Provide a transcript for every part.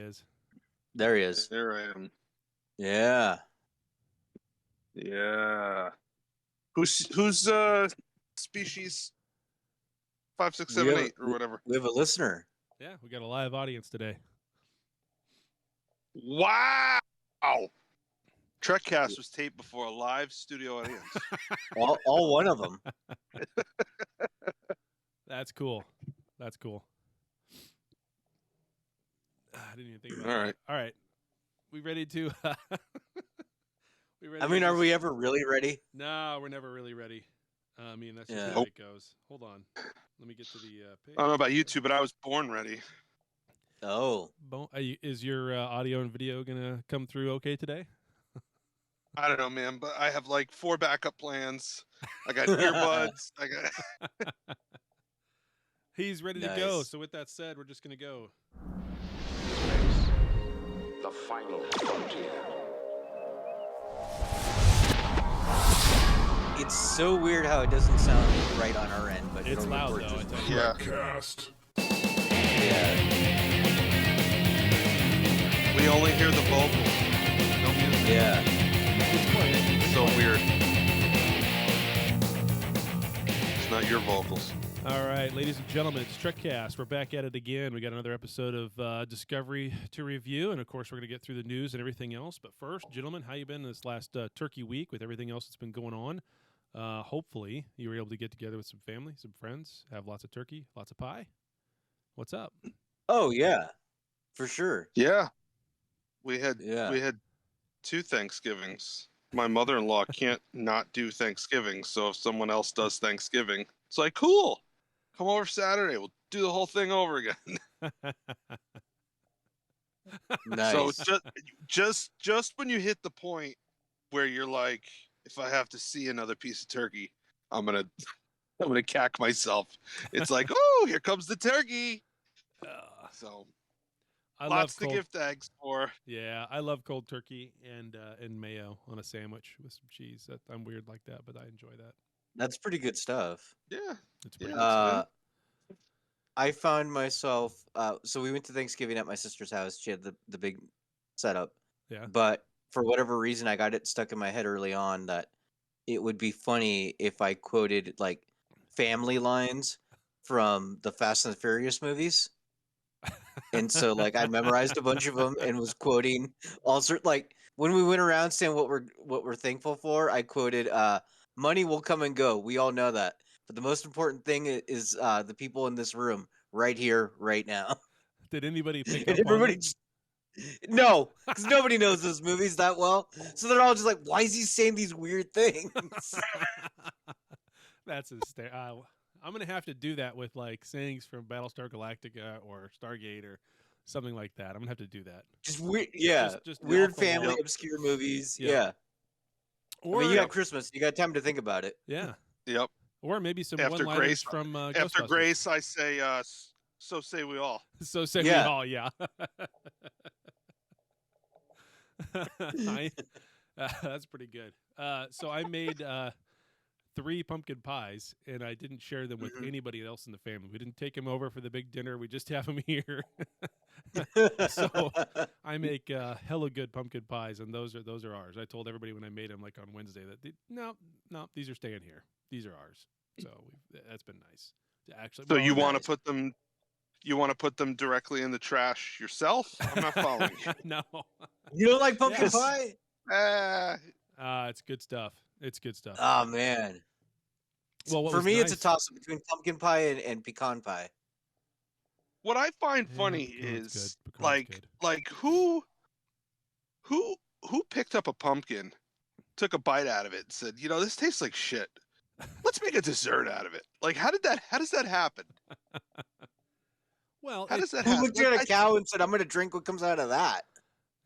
is. There he is. There I am. Yeah. Yeah. Who's species 5, 6, 7, 8 or whatever? We have a listener. Yeah, we got a live audience today. Wow. Trekcast was taped before a live studio audience. all one of them. That's cool. That's cool. I didn't even think about All that. right. All right. We ready to... I mean, are we ever really ready? No, we're never really ready. I mean, that's just Yeah. how it goes. Hold on. Let me get to the page. I don't know about you two, but I was born ready. Oh. Is your audio and video going to come through okay today? I don't know, man, but I have like 4 backup plans. I got earbuds. I got. He's ready to go. So with that said, we're just going to go. Space, the final frontier. It's so weird how it doesn't sound right on our end, but it's loud though. I tell you. Yeah. Trekcast. Yeah. We only hear the vocals. No music. Yeah. It's so weird. It's not your vocals. All right, ladies and gentlemen, it's Trekcast. We're back at it again. We got another episode of Discovery to review, and of course, we're going to get through the news and everything else. But first, gentlemen, how you been this last turkey week with everything else that's been going on? Hopefully, you were able to get together with some family, some friends, have lots of turkey, lots of pie. What's up? Oh yeah, for sure. Yeah. We had 2 Thanksgivings. My mother-in-law can't not do Thanksgiving, so if someone else does Thanksgiving, it's like, cool. Come over Saturday. We'll do the whole thing over again. Nice. So just when you hit the point where you're like, if I have to see another piece of turkey, I'm gonna cack myself. It's like, oh, here comes the turkey. So lots to give thanks for. Yeah, I love cold turkey and mayo on a sandwich with some cheese. I'm weird like that, but I enjoy that. That's pretty good stuff. Yeah. It's pretty good. I found myself. So we went to Thanksgiving at my sister's house. She had the big setup. Yeah. But for whatever reason, I got it stuck in my head early on that it would be funny if I quoted like family lines from the Fast and the Furious movies. And so like I memorized a bunch of them and was quoting all sorts. Like when we went around saying what we're thankful for, I quoted money will come and go. We all know that. But the most important thing is the people in this room right here, right now. Did anybody pick And up on everybody no, because nobody knows those movies that well. So they're all just like, why is he saying these weird things? That's I'm going to have to do that with like sayings from Battlestar Galactica or Stargate or something like that. I'm going to have to do that. Just weird, yeah. Just weird off the family, wall. obscure movies. Yeah. Yeah. Or, I mean, you got Christmas. You got time to think about it. Yeah. Yep. Or maybe some After one-liners Grace, from after Ghostbusters. Grace, I say, so say we all. So say Yeah. we all, yeah. That's pretty good. So I made 3 pumpkin pies, and I didn't share them with anybody else in the family. We didn't take them over for the big dinner. We just have them here. So I make hella good pumpkin pies, and those are ours. I told everybody when I made them, like on Wednesday, that no, these are staying here. These are ours. So that's been nice to actually. So you want to put them? You want to put them directly in the trash yourself? I'm not following you. No. You don't like pumpkin Yes. pie? It's good stuff. It's good stuff. Oh man. Well, for me, it's a toss between pumpkin pie and pecan pie. What I find funny is like who picked up a pumpkin, took a bite out of it, and said, you know, this tastes like shit. Let's make a dessert out of it. Like, how does that happen? Well, how does that Who happen? looked at a cow and said, I'm going to drink what comes out of that?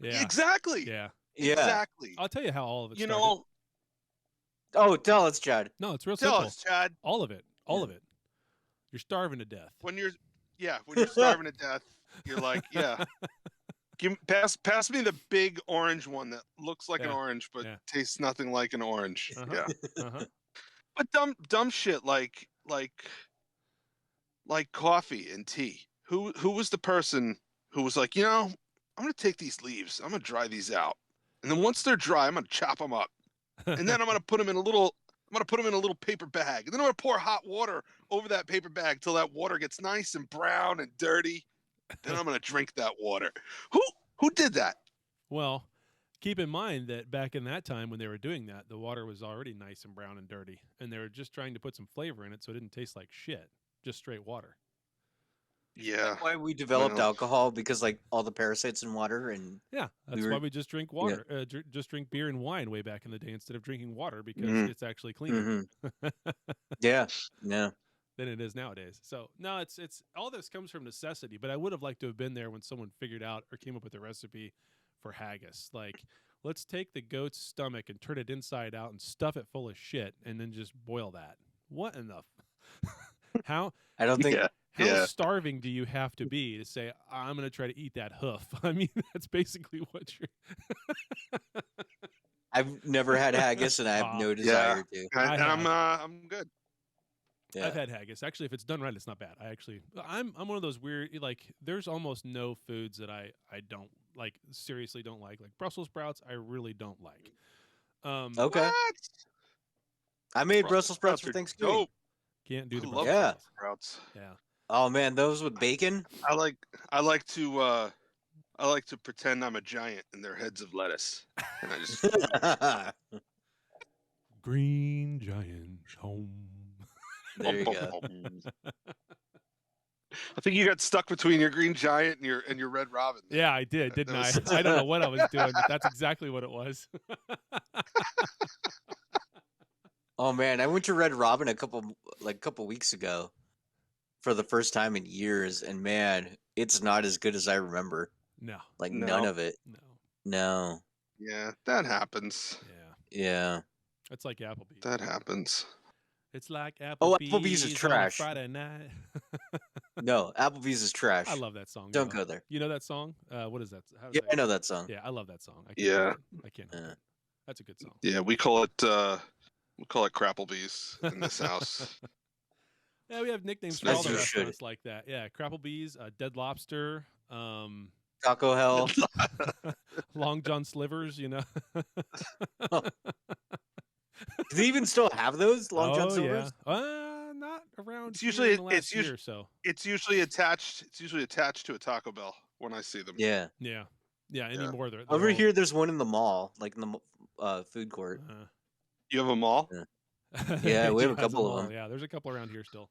Yeah. Exactly. Yeah. Exactly. I'll tell you how all of it started. know. Oh, tell us, Chad. No, it's real Tell simple. us, Chad. All of it. All of it. You're starving to death. When you're starving to death, you're like, yeah. Pass me the big orange one that looks like an orange but tastes nothing like an orange. Yeah. But dumb shit like coffee and tea. Who was the person who was like, you know, gonna take these leaves. I'm gonna dry these out, and then once they're dry, I'm gonna chop them up, and then I'm gonna put them in a little paper bag, and then I'm gonna pour hot water over that paper bag till that water gets nice and brown and dirty. Then I'm gonna drink that water. Who did that? Well, keep in mind that back in that time when they were doing that, the water was already nice and brown and dirty, and they were just trying to put some flavor in it so it didn't taste like shit, just straight water. Yeah. That's why we developed Well. alcohol, because like all the parasites in water, and Yeah, that's why we just drink water, just drink beer and wine way back in the day instead of drinking water because it's actually cleaner yeah. than it is nowadays. So no, it's all this comes from necessity. But I would have liked to have been there when someone figured out or came up with a recipe for haggis. Like, let's take the goat's stomach and turn it inside out and stuff it full of shit, and then just boil that. What in the? How? I don't think. How starving do you have to be to say, I'm going to try to eat that hoof? I mean, that's basically what you're... I've never had haggis, and I have no desire to. I'm good. Yeah. I've had haggis. Actually, if it's done right, it's not bad. I'm one of those weird, like, there's almost no foods that I don't like, seriously don't like. Like Brussels sprouts, I really don't like. Okay. What? I made Brussels sprouts for Thanksgiving. Dope. Can't do the I love Brussels Yeah. sprouts. Yeah. Oh man, those with bacon. I like to pretend I'm a giant and they're heads of lettuce, and I just Green giant home. There you go. I think you got stuck between your green giant and your red robin. Yeah, I did, didn't I? That was- I don't know what I was doing, but that's exactly what it was. Oh man, I went to Red Robin a couple weeks ago for the first time in years, and man, it's not as good as I remember. No. Like No. none of it. No. No. Yeah, that happens. Yeah. Yeah. It's like Applebee's. That happens. It's like Applebee's. Oh, Applebee's is on a trash. Friday night. No, Applebee's is trash. I love that song. Don't though. go there. You know that song? What is that? How does Yeah, that I know go? that song. Yeah, I love that song. I can't Yeah. help it. I can't help Yeah. it. That's a good song. Yeah, we call it Crapplebee's in this house. Yeah, we have nicknames for As all the you should. restaurants like that. Yeah, Crapplebee's, Dead Lobster, Taco Hell. Long John Slivers. You know. Do they even still have those Long John Oh, Silvers? Yeah. Not around. It's here usually- in the last it's year usu- or so. It's usually attached to a Taco Bell when I see them. Yeah. Yeah. Yeah. Yeah. Anymore, they're Over all- here, there's one in the mall, like in the food court. You have them all? Yeah, we have a He has couple of all. them. Yeah, there's a couple around here still.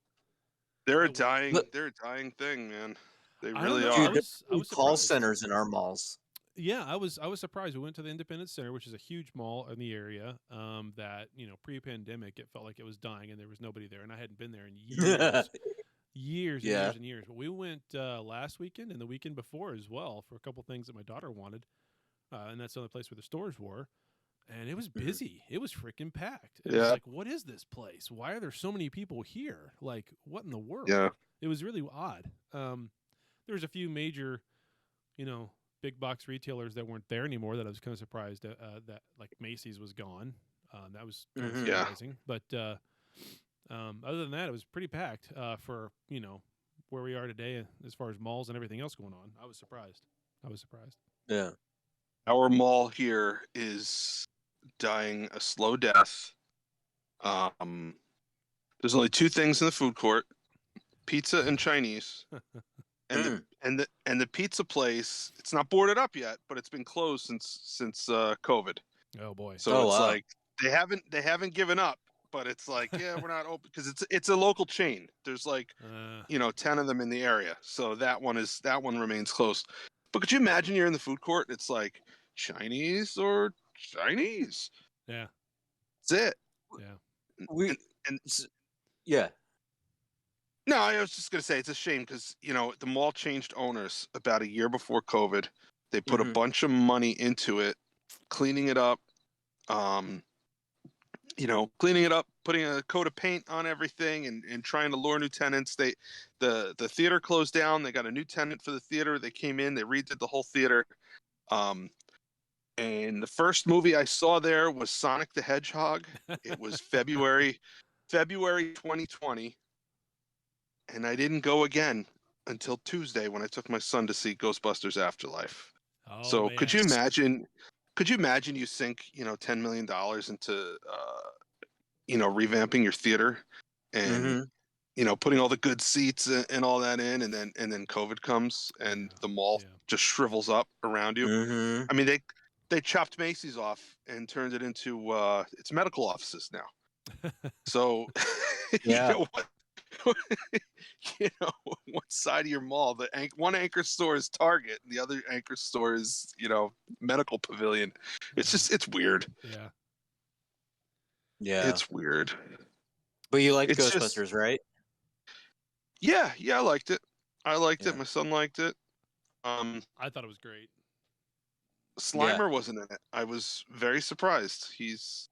They're a Look- dying thing, man. They I don't really know. are. I was Call surprised. centers in our malls. Yeah, I was surprised. We went to the Independence Center, which is a huge mall in the area. That pre-pandemic, it felt like it was dying, and there was nobody there, and I hadn't been there in years, years and Yeah. years and years. But we went last weekend and the weekend before as well for a couple things that my daughter wanted, and that's the only place where the stores were. And it was busy. It was freaking packed. It was Yeah. like, what is this place? Why are there so many people here? Like, what in the world? Yeah. It was really odd. There was a few major, big box retailers that weren't there anymore that I was kind of surprised that like Macy's was gone. That was kind of Mhm. Yeah. surprising. But other than that, it was pretty packed for, where we are today as far as malls and everything else going on. I was surprised. Yeah. Our mall here is dying a slow death. There's only two things in the food court: pizza and Chinese. And the pizza place, it's not boarded up yet, but it's been closed since COVID. Oh boy. So Oh, it's wow. like they haven't given up, but it's like, yeah, we're not open because it's a local chain. There's like 10 of them in the area, so that one remains closed. But could you imagine you're in the food court? It's like Chinese or Chinese. Yeah. That's it. Yeah. We And yeah. no, I was just gonna say it's a shame because the mall changed owners about a year before COVID. They put a Mhm. bunch of money into it, cleaning it up, putting a coat of paint on everything, and trying to lure new tenants. The theater closed down. They got a new tenant for the theater. They came in. They redid the whole theater. And the first movie I saw there was Sonic the Hedgehog. It was February 2020. And I didn't go again until Tuesday when I took my son to see Ghostbusters Afterlife. Oh, So man. could you imagine? Could you imagine you sink $10 million into revamping your theater and putting all the good seats and all that in, and then COVID comes and the mall just shrivels up around you. I mean, they chopped Macy's off and turned it into its medical offices now. So Yeah. One side of your mall, one anchor store is Target, and the other anchor store is medical pavilion. It's weird. Yeah. Yeah. It's weird. But you liked It's Ghostbusters, right? Yeah, I liked it. I liked Yeah. it. My son liked it. I thought it was great. Slimer wasn't in it. I was very surprised. He's,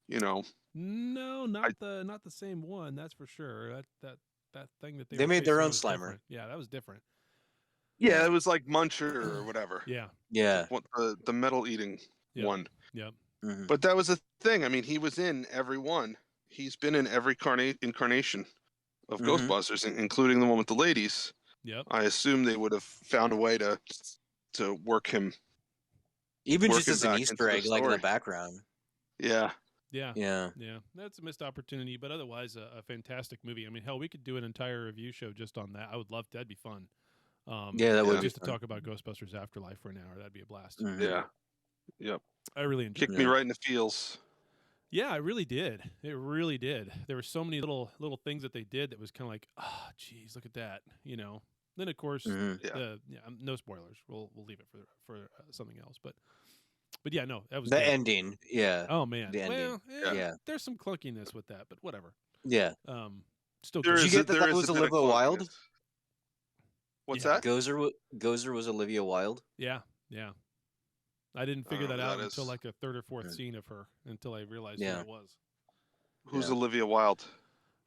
No, not the same one. That's for sure. That thing that They made their chasing own was Slimer. different. Yeah, that was different. Yeah, it was like Muncher or whatever. Yeah. Yeah. The metal eating one. Yep. Mhm. But that was the thing. I mean, he was in every one. He's been in every incarnation of Ghostbusters, including the one with the ladies. Yep. I assume they would have found a way to work him. Even work just him as an back Easter into the egg, like in the story. background. Yeah. Yeah. Yeah. Yeah. That's a missed opportunity, but otherwise a fantastic movie. I mean, hell, we could do an entire review show just on that. I would love that'd be fun. Yeah, that would be just to fun. talk about Ghostbusters Afterlife for an hour. That'd be a blast. Yeah. Yep. I really enjoyed Kicked me right in the feels. Yeah, it really did. It really did. There were so many little things that they did that was kind of like, geez, look at that, Then of course, no spoilers. We'll leave it for something else. But yeah, no, that was the good. ending. Yeah. Oh man, The ending. well, Yeah. There's some clunkiness with that, but whatever. Yeah. Still There good. Did you is get that there was is a bit of Olivia Wilde? clunkiness. What's Yeah. that? Gozer was Olivia Wilde. Yeah. I didn't figure that out until is- like the third or fourth scene of her, until I realized who Yeah. it was. Who's Yeah. Olivia Wilde?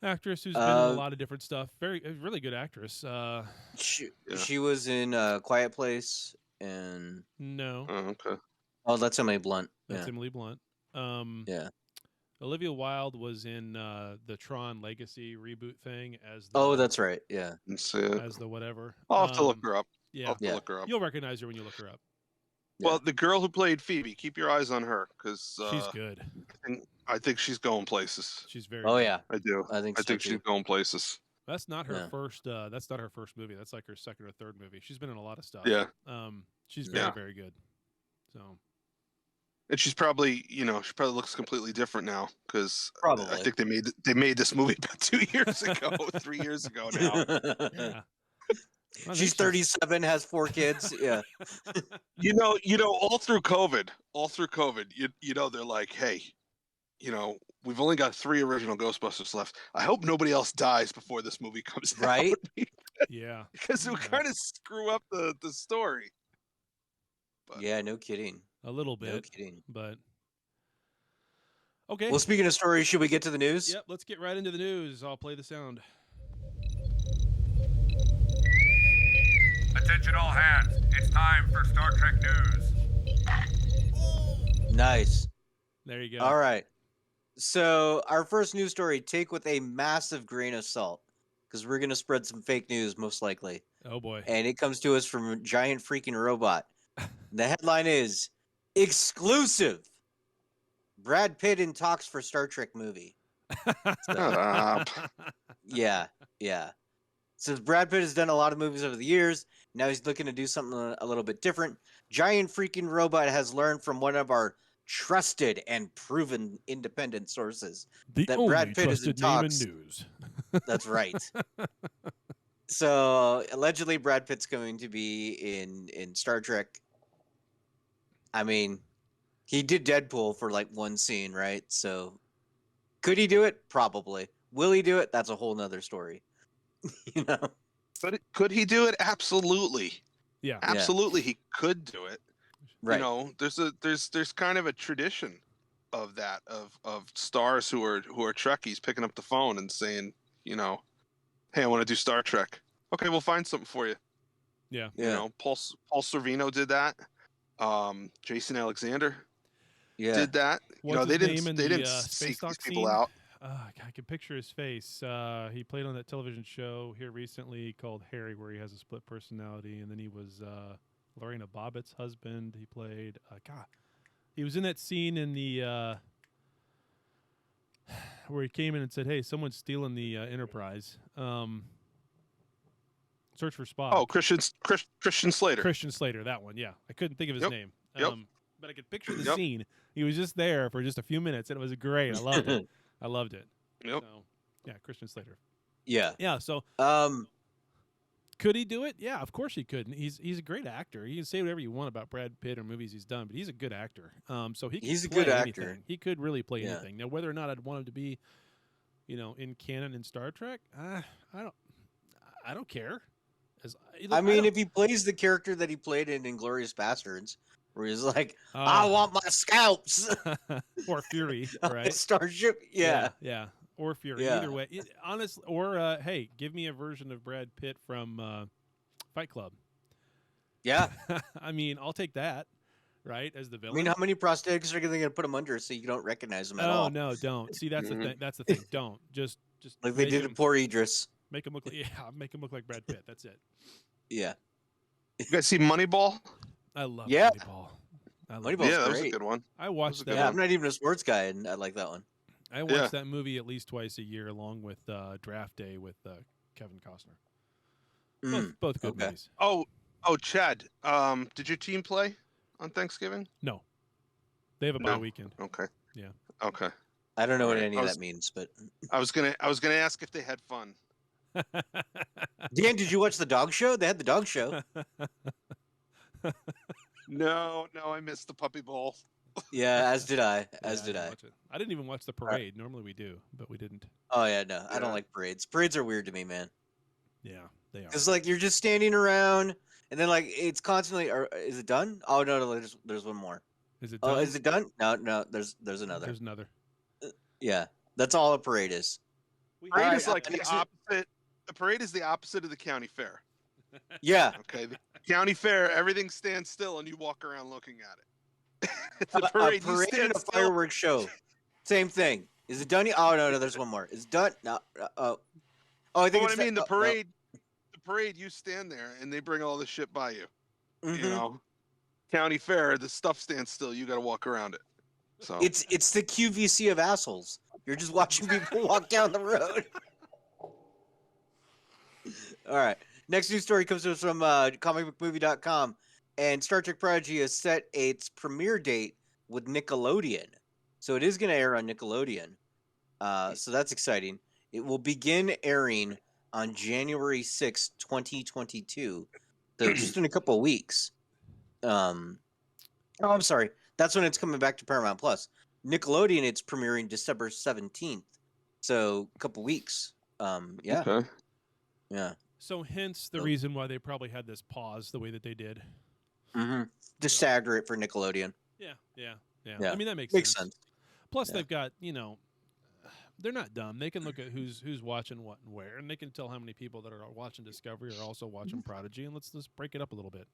Actress who's been in a lot of different stuff. A really good actress. She was in Quiet Place and No, Oh, okay. that's Emily Blunt. that's Yeah. Emily Blunt. Yeah. Olivia Wilde was in the Tron Legacy reboot thing as the, Oh, that's right. Yeah. Let's see it. as the whatever. I'll have to look her up. Yeah, I'll have to look her up. you'll recognize her when you look her up. Well, the girl who played Phoebe, keep your eyes on her because She's good. I think she's going places. She's very. Oh good. yeah. I do. I think so, she's too. going places. That's not her Yeah. first. That's not her first movie. That's like her second or third movie. She's been in a lot of stuff. Yeah. She's very Yeah. very good. So. And she's probably, she probably looks completely different now because Probably. I think they made this movie about 2 years ago, 3 years ago now. Yeah. I think She's 37, has 4 kids. Yeah. All through COVID, they're like, hey, we've only got 3 original Ghostbusters left. I hope nobody else dies before this movie comes out. Right? Yeah. Because it would kind of screw up the story. But, Yeah, no kidding. A little No bit, kidding. but okay. Well, speaking of stories, should we get to the news? Yep. Let's get right into the news. I'll play the sound. Attention all hands. It's time for Star Trek news. Nice. There you go. All right. So our first news story, take with a massive grain of salt, because we're going to spread some fake news, most likely. Oh boy. And it comes to us from a giant freaking robot. The headline is, exclusive. Brad Pitt in talks for Star Trek movie. Shut up. Yeah. Since Brad Pitt has done a lot of movies over the years, now he's looking to do something a little bit different. Giant freaking robot has learned from one of our trusted and proven independent sources The that only Brad Pitt is in trusted name in talks. news. That's right. So allegedly, Brad Pitt's going to be in Star Trek. I mean, he did Deadpool for like one scene, right? So could he do it? Probably. Will he do it? That's a whole nother story. But could he do it? Absolutely. Yeah. Absolutely, he could do it. Right. There's kind of a tradition of that of stars who are Trekkies picking up the phone and saying, hey, I want to do Star Trek. Okay, we'll find something for you. Yeah. Paul Sorvino did that. Jason Alexander did that. What's They his name in didn't the, seek space these dock people scene? out. I can picture his face. He played on that television show here recently called Harry, where he has a split personality, and then he was Lorena Bobbitt's husband. He played God. He was in that scene in the where he came in and said, "Hey, someone's stealing the Enterprise. Search for Spock." Oh, Christian Slater. Christian Slater, that one. Yeah, I couldn't think of his Yep. name. Yep. But I could picture the Yep. scene. He was just there for just a few minutes, and it was great. I loved it. I loved it. Yep. So, yeah, Christian Slater. Yeah. Yeah. So, could he do it? Yeah, of course he could. And he's a great actor. You can say whatever you want about Brad Pitt or movies he's done, but he's a good actor. So he's a play good actor. anything. He could really play Yeah. anything. Now, whether or not I'd want him to be, in canon in Star Trek, I don't care. I mean, if he plays the character that he played in Inglourious Bastards, where he's like, "I want my scalps," or Fury, on right? a starship. Yeah. Yeah. Or Fury. Yeah. Either way, honestly. Or hey, give me a version of Brad Pitt from Fight Club. Yeah. I mean, I'll take that. Right, as the I villain. mean, how many prosthetics are they going to put him under so you don't recognize him at all? Oh no, don't. See, that's the thing. That's the thing. Don't just Like they make did him, to poor Idris. make him look like make him look like Brad Pitt. That's it. Yeah. You guys see Moneyball? I love Yeah. Moneyball. Moneyball's Yeah, that was a great. good one. I watched good that. Yeah, I'm not even a sports guy, and I like that one. I watched that movie at least twice a year, along with Draft Day with Kevin Costner. Both good okay. movies. Oh, Chad. Did your team play on Thanksgiving? No, they have a bye weekend. Okay. Yeah. Okay. I don't know what Right. any of that means, but I was gonna ask if they had fun. Dan, did you watch the dog show? They had the dog show. No, I missed the Puppy Bowl. Yeah, as did I. Yeah, As did didn't I. watch it. I didn't even watch the parade. Normally we do, but we didn't. Oh yeah, no, I Yeah. don't like parades. Parades are weird to me, man. Yeah, they are. Because like you're just standing around, and then like it's constantly. Is it done? Oh no, there's one more. Is it? Oh, done? is it done? No, there's another. There's another. Yeah, that's all a parade is. Parade Alright, is like the next week- opposite. The parade is the opposite of the county fair. Yeah, Okay, the county fair, everything stands still and you walk around looking at it. The a parade, you parade stand and a still. fireworks show. Same thing. Is it done? Oh no, there's one more. Is it done? No. Oh, I But think what it's I mean, done. the parade, you stand there and they bring all the shit by you. Mhm. You know, county fair, the stuff stands still. You got to walk around it. So It's the QVC of assholes. You're just watching people walk down the road. All right. Next news story comes to us from comicbookmovie.com. And Star Trek Prodigy has set its premiere date with Nickelodeon. So it is going to air on Nickelodeon. So that's exciting. It will begin airing on January 6th, 2022. So just in a couple of weeks. Oh, I'm sorry. That's when it's coming back to Paramount Plus. Nickelodeon, it's premiering December 17th. So a couple weeks. Yeah. okay. Yeah. So hence the reason why they probably had this pause the way that they did. Mm-hmm. To stagger it for Nickelodeon. Yeah. Yeah. I mean that makes Makes sense. Plus Yeah. they've got, they're not dumb. They can look at who's watching what and where, and they can tell how many people that are watching Discovery are also watching Prodigy, and let's break it up a little bit.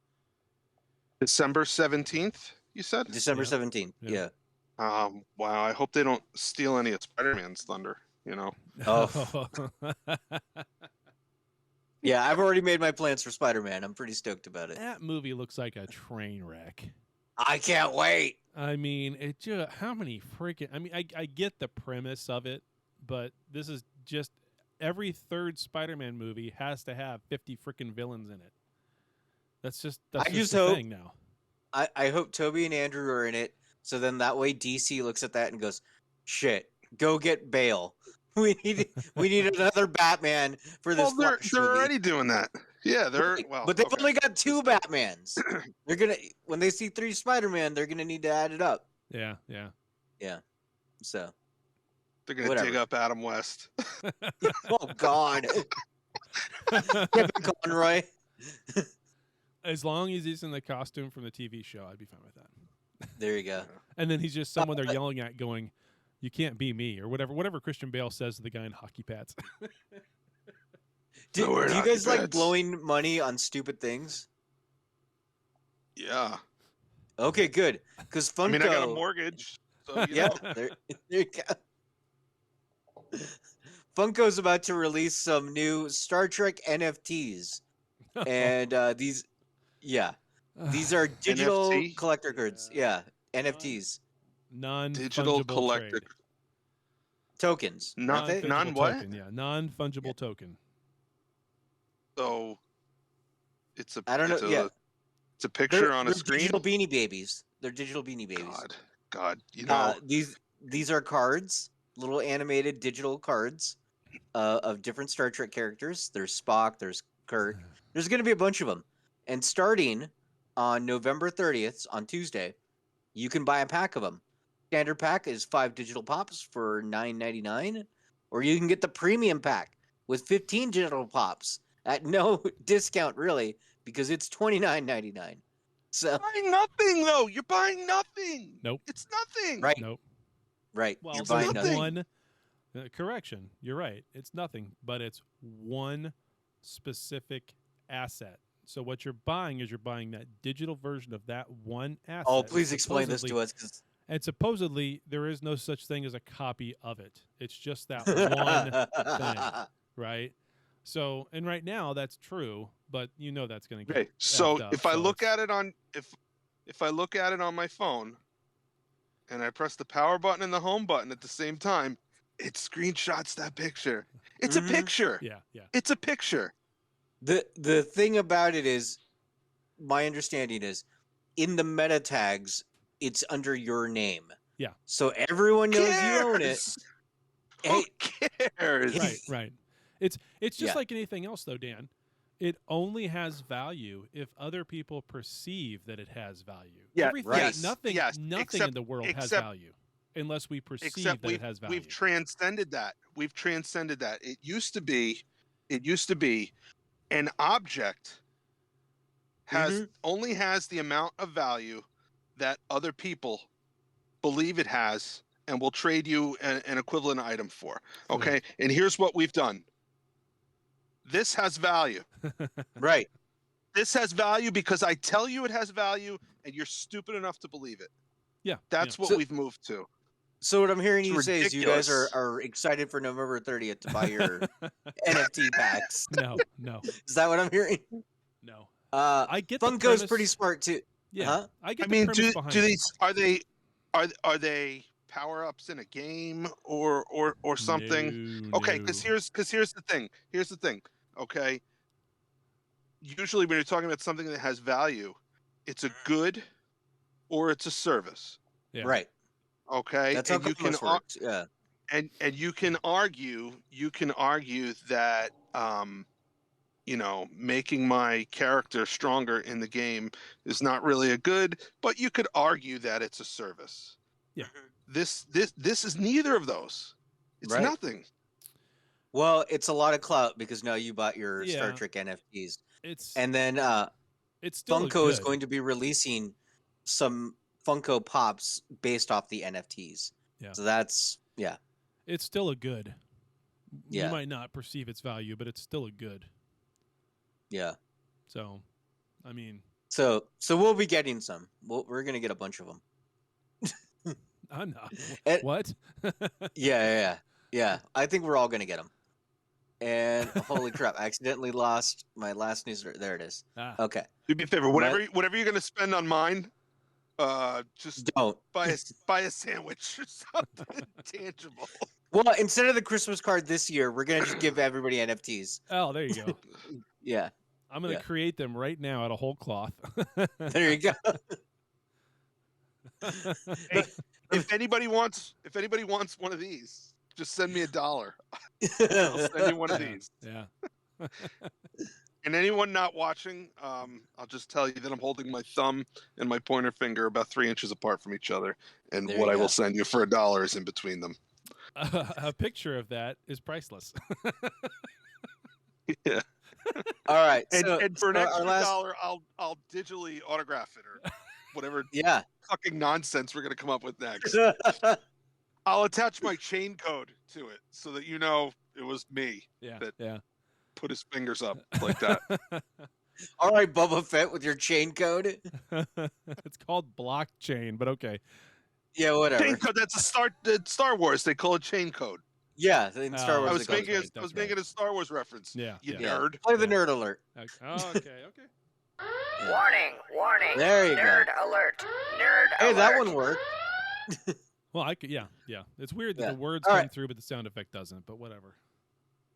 December 17th, you said? December Yeah. 17th. Yeah. Yeah. Wow. I hope they don't steal any of Spider-Man's thunder. You know. Oh. Yeah, I've already made my plans for Spider-Man. I'm pretty stoked about it. That movie looks like a train wreck. I can't wait. I mean, it just how many freaking? I mean, I get the premise of it, but this is just every third Spider-Man movie has to have 50 freaking villains in it. That's just just the hope- thing now. I hope Toby and Andrew are in it, so then that way DC looks at that and goes, "Shit, go get Bale. We need another Batman for this." Well, Flash they're movie." already doing that. Yeah, they're well. But they've okay. only got 2 Batmans. They're gonna when they see 3 Spider-Man, they're gonna need to add it up. Yeah. So, They're gonna whatever. dig up Adam West. oh God, Kevin Conroy. As long as he's in the costume from the TV show, I'd be fine with that. There you go. And then he's just someone they're yelling at, going, "You can't be me," or whatever Christian Bale says to the guy in hockey pads. Do we're you not guys like convinced. blowing money on stupid things? Yeah. Okay, good. Because Funko. I mean, I got a mortgage. So, you Yeah, know. there you go. Funko's about to release some new Star Trek NFTs, and these, yeah, These are digital NFT? collector cards. Yeah, NFTs. Digital Non-fungible collector. trade. Tokens, aren't they? Non-fungible what? token. Yeah, non-fungible token. So it's a I don't know. it's a, Yeah. it's a picture on a They're screen. digital Beanie Babies. They're digital Beanie Babies. God, you know. These are cards, little animated digital cards of different Star Trek characters. There's Spock, there's Kirk. There's going to be a bunch of them. And starting on November 30th, on Tuesday, you can buy a pack of them. Standard pack is 5 digital pops for $9.99, or you can get the premium pack with 15 digital pops at no discount, really, because it's $29.99. So Buying nothing though. You're buying nothing. Nope. It's nothing. right, Nope. right. Well, You're there's buying nothing. one correction. You're right. It's nothing, but it's one specific asset. So what you're buying is you're buying that digital version of that one asset. Oh, please explain this Supposedly- to us, because And supposedly there is no such thing as a copy of it. It's just that one thing, right? So, and right now that's true, but you know that's going to get Okay. So effed up, if I so look it's- at it on if I look at it on my phone and I press the power button and the home button at the same time, it screenshots that picture. It's Mhm. a picture. yeah, yeah. It's a picture. the thing about it is, my understanding is, in the meta tags, it's under your name. Yeah. So everyone knows you own it. Cares? Hey, Who cares? Right, right. It's just Yeah. like anything else though, Dan. It only has value if other people perceive that it has value. Yeah, Everything, yes, nothing, yes, nothing except- in the world has except- value unless we perceive Except that it has value. we've transcended that. We've transcended that. It used to be an object only has the amount of value that other people believe it has and will trade you an equivalent item for. Okay? And here's what we've done. This has value. right. This has value because I tell you it has value and you're stupid enough to believe it. yeah, That's yeah. what So- we've moved to. So what I'm hearing It's you say is you guys ridiculous. are excited for November 30th to buy your NFT packs. no. Is that what I'm hearing? I get the Funko's premise. pretty smart too. Yeah, Huh? I get I the mean, premise behind do it. these are they power ups in a game or something? Okay, because No. here's the thing. Here's the thing. Okay. Usually, when you're talking about something that has value, it's a good or it's a service. Yeah. Right. Okay, That's how and you can commerce works. Yeah. and you can argue that making my character stronger in the game is not really a good, but you could argue that it's a service. Yeah. This is neither of those. It's Right. nothing. Well, it's a lot of clout because now you bought your Star Yeah. Trek NFTs, It's and then it's still Funko is good. going to be releasing some Funko Pops based off the NFTs. Yeah. So that's It's still a good. Yeah. You might not perceive its value, but it's still a good. yeah. So, I mean, So we'll be getting some. We're gonna get a bunch of them. I'm not. And- What? Yeah. I think we're all gonna get them. And holy crap! I accidentally lost my last news. There it is. Ah, Okay, Do me a favor. Whatever you're gonna spend on mine, just don't. buy a sandwich or something tangible. Well, instead of the Christmas card this year, we're gonna just give everybody NFTs. oh, there you go. Yeah, I'm gonna Yeah. create them right now out of whole cloth. there you go. Hey, if anybody wants one of these, just send me $1. I'll send you one of these. Yeah. And anyone not watching, I'll just tell you that I'm holding my thumb and my pointer finger about 3 inches apart from each other, and There what you I go. will send you for $1 is in between them. A picture of that is priceless. Yeah. All right, And, so, and for an so extra our last, $1, I'll digitally autograph it or whatever yeah. fucking nonsense we're gonna come up with next. I'll attach my chain code to it so that you know it was me. Yeah. That- Yeah. Put his fingers up like that. All right, Boba Fett with your chain code. It's called blockchain, but okay. Yeah, whatever. Chain code. That's Star Wars. They call it chain code. Yeah, in Star Oh, Wars. I they was call it making chain. right, I was that's right. making a Star Wars reference. Yeah. You yeah. Yeah. nerd. Play the Yeah. nerd alert. Okay. Oh, okay. Okay. Warning! Warning! There you go. Nerd alert! Nerd Hey, alert! that one worked. Well, I could, yeah. It's weird that Yeah. the words All come right. through, but the sound effect doesn't. But whatever.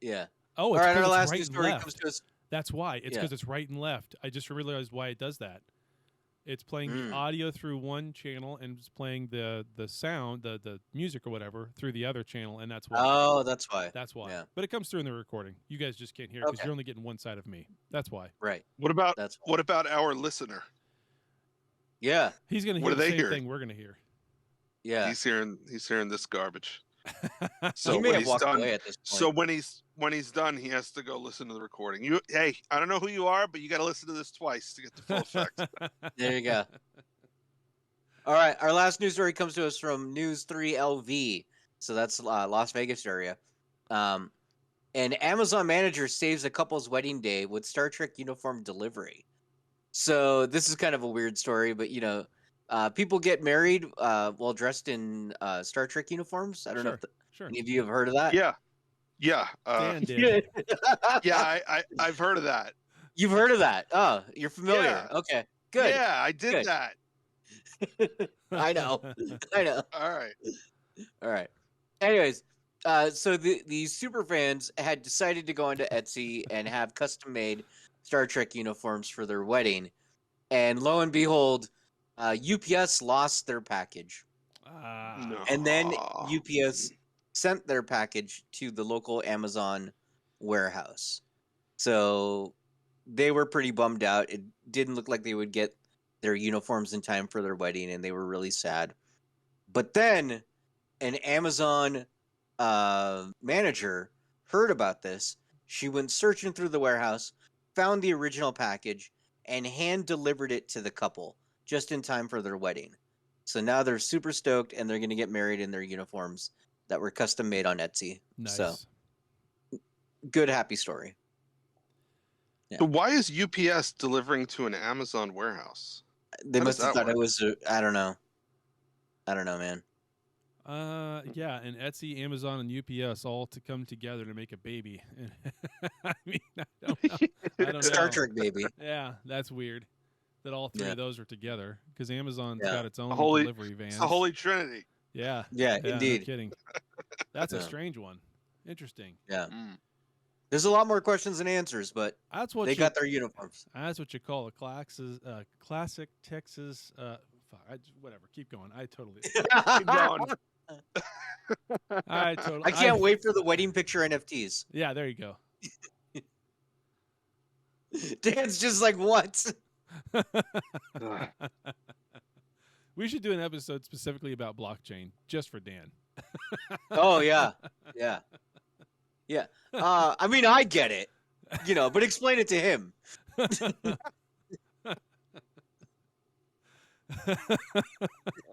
Yeah. Oh, All it's right, 'cause our it's last right news and story left. comes to us. That's why. It's Yeah. because it's right and left. I just realized why it does that. It's playing the audio through one channel and it's playing the sound, the music or whatever through the other channel, and that's why. Oh, that's why. That's why. Yeah. But it comes through in the recording. You guys just can't hear it because Okay. you're only getting one side of me. That's why. Right. What about That's why. what about our listener? Yeah. He's going to What hear are the they same hearing? thing we're going to hear. Yeah. He's hearing this garbage. So He may when have he's walked done, away at this point. so when he's done, he has to go listen to the recording. Hey, I don't know who you are, but you got to listen to this twice to get the full effect. There you go. All right, our last news story comes to us from News 3 LV. So that's Las Vegas area. An Amazon manager saves a couple's wedding day with Star Trek uniform delivery. So this is kind of a weird story, but people get married while dressed in Star Trek uniforms. I don't know if Sure. any of you have heard of that. Yeah. Dan did. Yeah, I've heard of that. You've heard of that. Oh, you're familiar. Yeah. Okay, good. Yeah, I did Good. that. I know. I know. All right. All right. Anyways, so the super fans had decided to go onto Etsy and have custom made Star Trek uniforms for their wedding, and lo and behold, UPS lost their package, No. and then UPS sent their package to the local Amazon warehouse. So they were pretty bummed out. It didn't look like they would get their uniforms in time for their wedding, and they were really sad. But then an Amazon manager heard about this. She went searching through the warehouse, found the original package, and hand delivered it to the couple just in time for their wedding. So now they're super stoked, and they're going to get married in their uniforms that were custom made on Etsy. Nice. So good, happy story. Yeah. So why is UPS delivering to an Amazon warehouse? They How must does have that thought it work? was. I don't know. I don't know, man. Yeah, and Etsy, Amazon, and UPS all to come together to make a baby. I mean, I don't know. I don't Star know. Trek baby. Yeah, that's weird. That all three Yeah. of those are together because Amazon's Yeah. got its own holy- delivery vans. It's the Holy Trinity. Yeah, Yeah, no indeed. kidding. That's a Yeah. strange one. Interesting. Yeah. Mm. There's a lot more questions than answers, but That's what they you, got their uniforms. That's what you call a classic Texas. Whatever. Keep going. I totally. Keep going. I totally. I can't wait for the wedding picture NFTs. Yeah, there you go. Dan's just like, what? Ugh. We should do an episode specifically about blockchain just for Dan. Oh yeah, yeah, yeah. I mean, I get it, but explain it to him.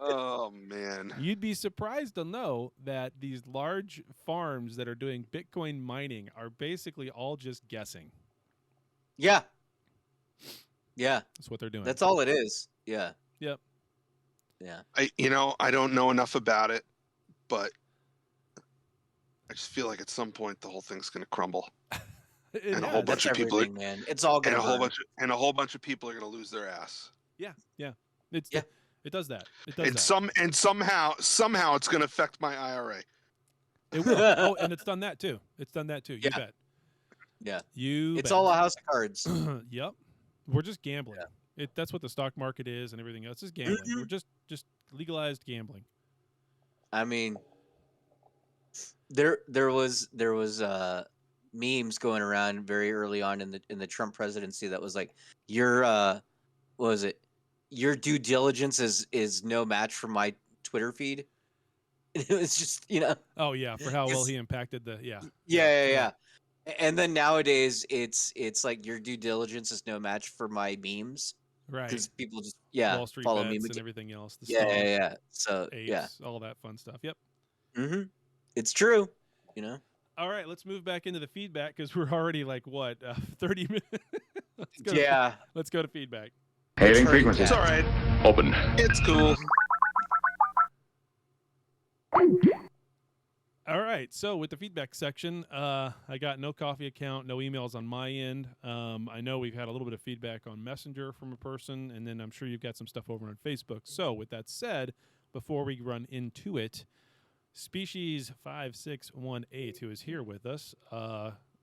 Oh man. You'd be surprised to know that these large farms that are doing Bitcoin mining are basically all just guessing. Yeah, yeah. That's what they're doing. That's all it is. Yeah. Yep. Yeah. I don't know enough about it, but I just feel like at some point the whole thing's going to crumble, It and a has. whole bunch That's of people, everything, man. It's all and gonna a whole burn. bunch of people are going to lose their ass. Yeah. Yeah. It does that. It does And that. somehow it's going to affect my IRA. It will. Oh, and it's done that too. It's done that too. You Yeah. bet. Yeah. You. It's bet. all a house of cards. Yep. We're just gambling. Yeah. That's what the stock market is and everything else. It's gambling. Mhm. We're just legalized gambling. I mean, there was memes going around very early on in the Trump presidency that was like, your what was it? Your due diligence is no match for my Twitter feed. It was just, Oh yeah, for how well It's- he impacted the yeah. And then nowadays it's like your due diligence is no match for my memes right. because people just Wall Street follow bets me. and everything else. The Yeah, stocks, yeah. So apes, all that fun stuff. Yep. hmm it's true. All right, let's move back into the feedback because we're already like what 30 minutes. Let's go to feedback. Hailing Sorry, frequency. It's all right. Open. It's cool. All right. So with the feedback section, I got no coffee account, no emails on my end. I know we've had a little bit of feedback on Messenger from a person, and then I'm sure you've got some stuff over on Facebook. So with that said, before we run into it, Species 5618, who is here with us,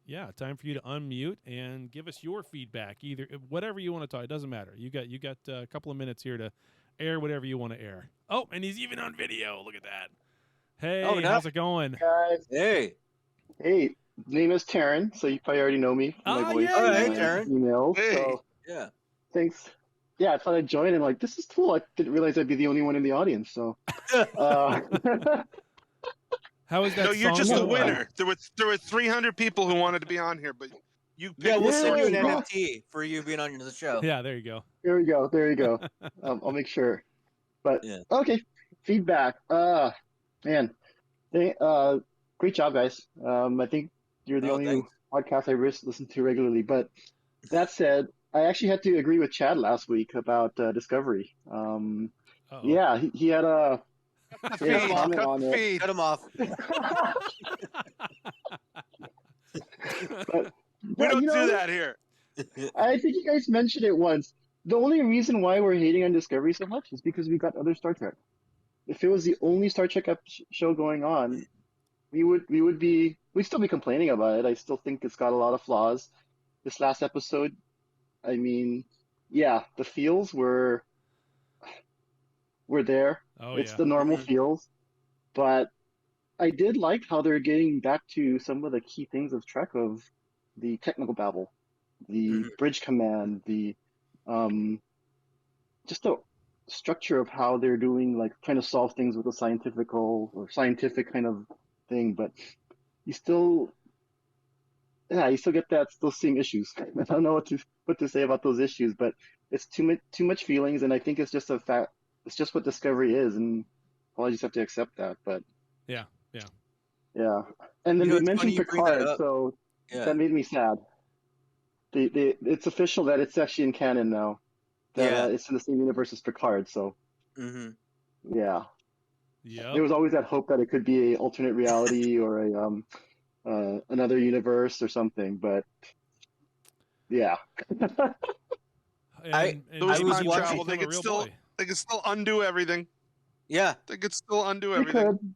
yeah, time for you to unmute and give us your feedback. Either whatever you want to talk, it doesn't matter. You got a couple of minutes here to air whatever you want to air. Oh, and he's even on video. Look at that. Hey, how's it going? Guys, Hey. hey, name is Taryn, so you probably already know me from my voice yeah, and yeah, my Taryn. emails. Hey. So Yeah. thanks. Yeah, I thought I'd join and like this is cool. I didn't realize I'd be the only one in the audience. So How is that? No, you're song just a going? winner. There were 300 people who wanted to be on here, but you picked. Yeah, we'll send you an Yeah. NFT for you being on the show. Yeah, there you go. there you go. I'll make sure. But Yeah. okay, feedback. Man, great job, guys. I think you're the Oh, only thanks. podcast I listen to regularly. But that said, I actually had to agree with Chad last week about Discovery. Uh-oh. Yeah, he had a Cut the Yeah, feed. comment Cut on the it. feed. Cut him off. but We don't you know, do that here. I think you guys mentioned it once. The only reason why we're hating on Discovery so much is because we got other Star Trek. If it was the only Star Trek show going on, we'd still be complaining about it. I still think it's got a lot of flaws. This last episode, I mean, yeah, the feels were there. Oh, It's yeah. the normal Mhm. feels, but I did like how they're getting back to some of the key things of Trek, of the technical babble, the Mhm. bridge command, the just the structure of how they're doing, like trying to solve things with a scientific kind of thing. But you still, yeah, you still get those same issues. I don't know what to say about those issues, but it's too much feelings, and I think it's just a fact. It's just what Discovery is, and I just have to accept that. But Yeah. yeah, and then You know, they it's funny mentioned you bring that Picard, up. so Yeah. that made me sad. It's official that it's actually in canon now. That Yeah. it's in the same universe as Picard. So Mm-hmm. yeah, Yep. there was always that hope that it could be a alternate reality or a another universe or something. But yeah, And was Those maybe time he might travel, become they a could real still- boy. They can still undo everything. Yeah. They could still undo they everything. could.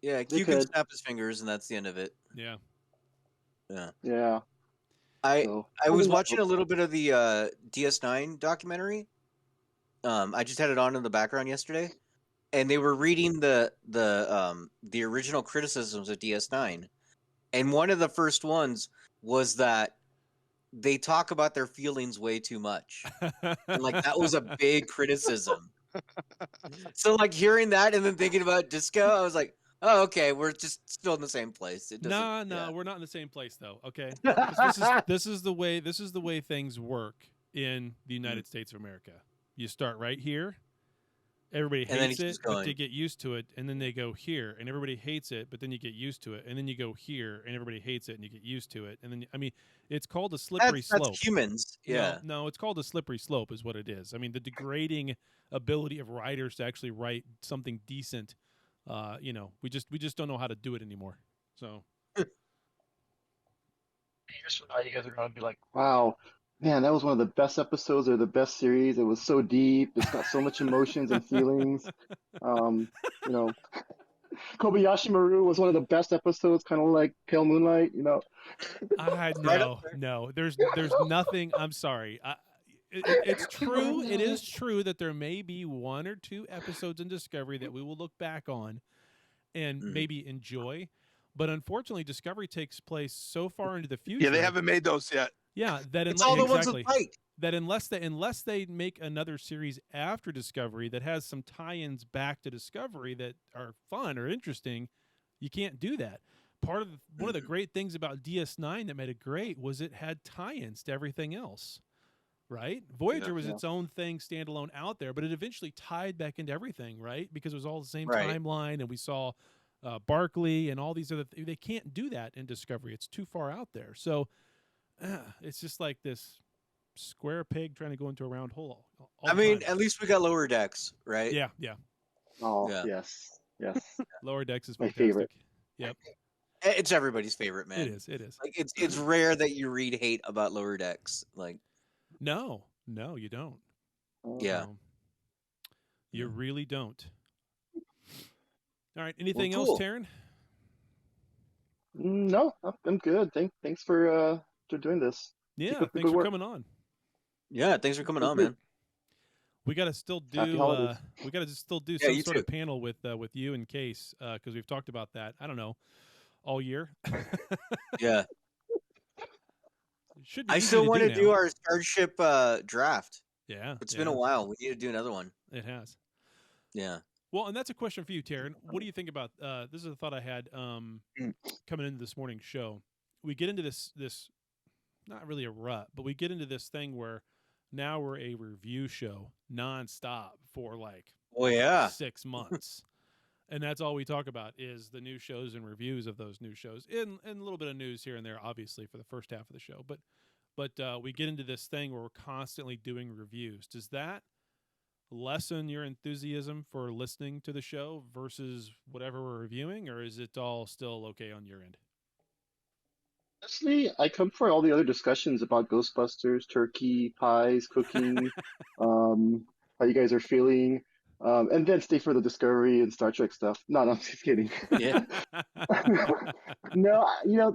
Yeah. They Q can could. snap his fingers, and that's the end of it. Yeah. Yeah. I So was watching a little bit of the DS9 documentary. I just had it on in the background yesterday, and they were reading the original criticisms of DS9, and one of the first ones was that they talk about their feelings way too much, and like that was a big criticism. So like hearing that and then thinking about disco, I was like, oh, okay, we're just still in the same place. It doesn't. No, yeah. we're not in the same place though. Okay, 'Cause this is the way things work in the United States of America. You start right here. Everybody And then hates it it, keeps but they going. get used to it, and then they go here, and everybody hates it, but then you get used to it, and then you go here, and everybody hates it, and you get used to it, and then I mean, it's called a slippery slope. That's humans. Yeah. No, it's called a slippery slope, is what it is. I mean, the degrading ability of writers to actually write something decent. We just don't know how to do it anymore. So Years from now, you guys are going to be like, wow, man, that was one of the best episodes or the best series. It was so deep. It's got so much emotions and feelings. You know, Kobayashi Maru was one of the best episodes, kind of like Pale Moonlight. You know, I Right up no. There's nothing. I'm sorry. It's true. It is true that there may be one or two episodes in Discovery that we will look back on and maybe enjoy. But unfortunately, Discovery takes place so far into the future. Yeah, they haven't made those yet. Yeah, that It's all the ones exactly. with Pike. That unless they make another series after Discovery that has some tie-ins back to Discovery that are fun or interesting, you can't do that. One of the great things about DS9 that made it great was it had tie-ins to everything else. Right? Voyager was its own thing, standalone out there, but it eventually tied back into everything, right? Because it was all the same Right. timeline, and we saw Barclay and all these other they can't do that in Discovery. It's too far out there. So it's just like this square peg trying to go into a round hole. I mean, at least we got Lower Decks, right? yeah. oh Yeah. yes, Lower Decks is My fantastic. favorite. Yep. It's everybody's favorite, man. It is. It is. Like it's rare that you read hate about Lower Decks. Like, No, you don't. yeah. You really don't. All right. Anything Well, else, cool. Taryn? No, I'm good. Thanks for doing this. Yeah. Keep up the Thanks good for work. coming on. Yeah, thanks for coming on, Great. man. We got to still Happy do. holidays. We got to still do Yeah, some you sort too. of panel with you and Case because we've talked about that. I don't know, all year. Yeah. Should be I easy still to want to now. do our Starship draft. Yeah. It's been a while. We need to do another one. It has. Yeah. Well, and that's a question for you, Taryn. What do you think about this? Is a thought I had coming into this morning's show. We get into this not really a rut, but we get into this thing where now we're a review show nonstop for like Oh yeah. 6 months. And that's all we talk about is the new shows and reviews of those new shows, and a little bit of news here and there, obviously, for the first half of the show. But we get into this thing where we're constantly doing reviews. Does that lessen your enthusiasm for listening to the show versus whatever we're reviewing, or is it all still okay on your end? Honestly, I come for all the other discussions about Ghostbusters, turkey, pies, cooking, how you guys are feeling, and then stay for the Discovery and Star Trek stuff. No, I'm just kidding. Yeah. No,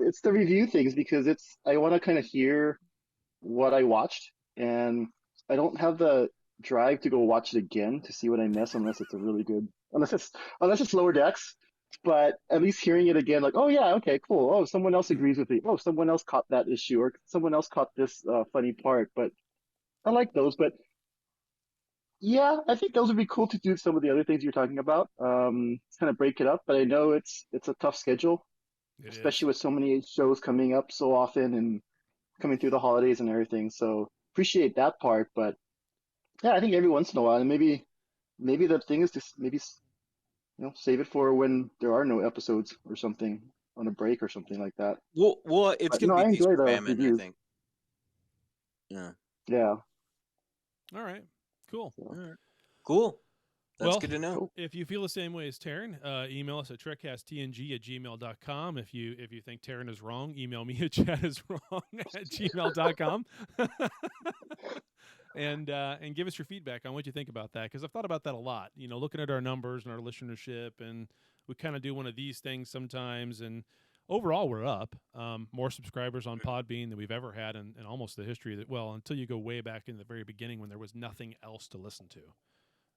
it's the review things because I want to kind of hear what I watched, and I don't have the drive to go watch it again to see what I miss unless it's a really good, unless it's Lower Decks. But at least hearing it again, like, oh yeah, okay, cool. Oh, someone else agrees with me. Oh, someone else caught that issue, or someone else caught this funny part. But I like those. But yeah, I think those would be cool to do some of the other things you're talking about. Kind of break it up. But I know it's a tough schedule, It especially with so many shows coming up so often and coming through the holidays and everything. So appreciate that part. But yeah, I think every once in a while, and maybe the thing is just maybe save it for when there are no episodes or something on a break or something like that. Well, it's But gonna no, I be Feast enjoy or the Famine, I reviews. think. Yeah. Yeah. All right. Cool. So, All right. Cool. That's Well, good to know. cool. If you feel the same way as Taryn, email us at trekcasttng@gmail.com. If you think Taryn is wrong, email me at chatiswrong@gmail.com. and give us your feedback on what you think about that, because I've thought about that a lot. Looking at our numbers and our listenership, and we kind of do one of these things sometimes. And overall, we're up more subscribers on Podbean than we've ever had in almost the history of until you go way back in the very beginning when there was nothing else to listen to.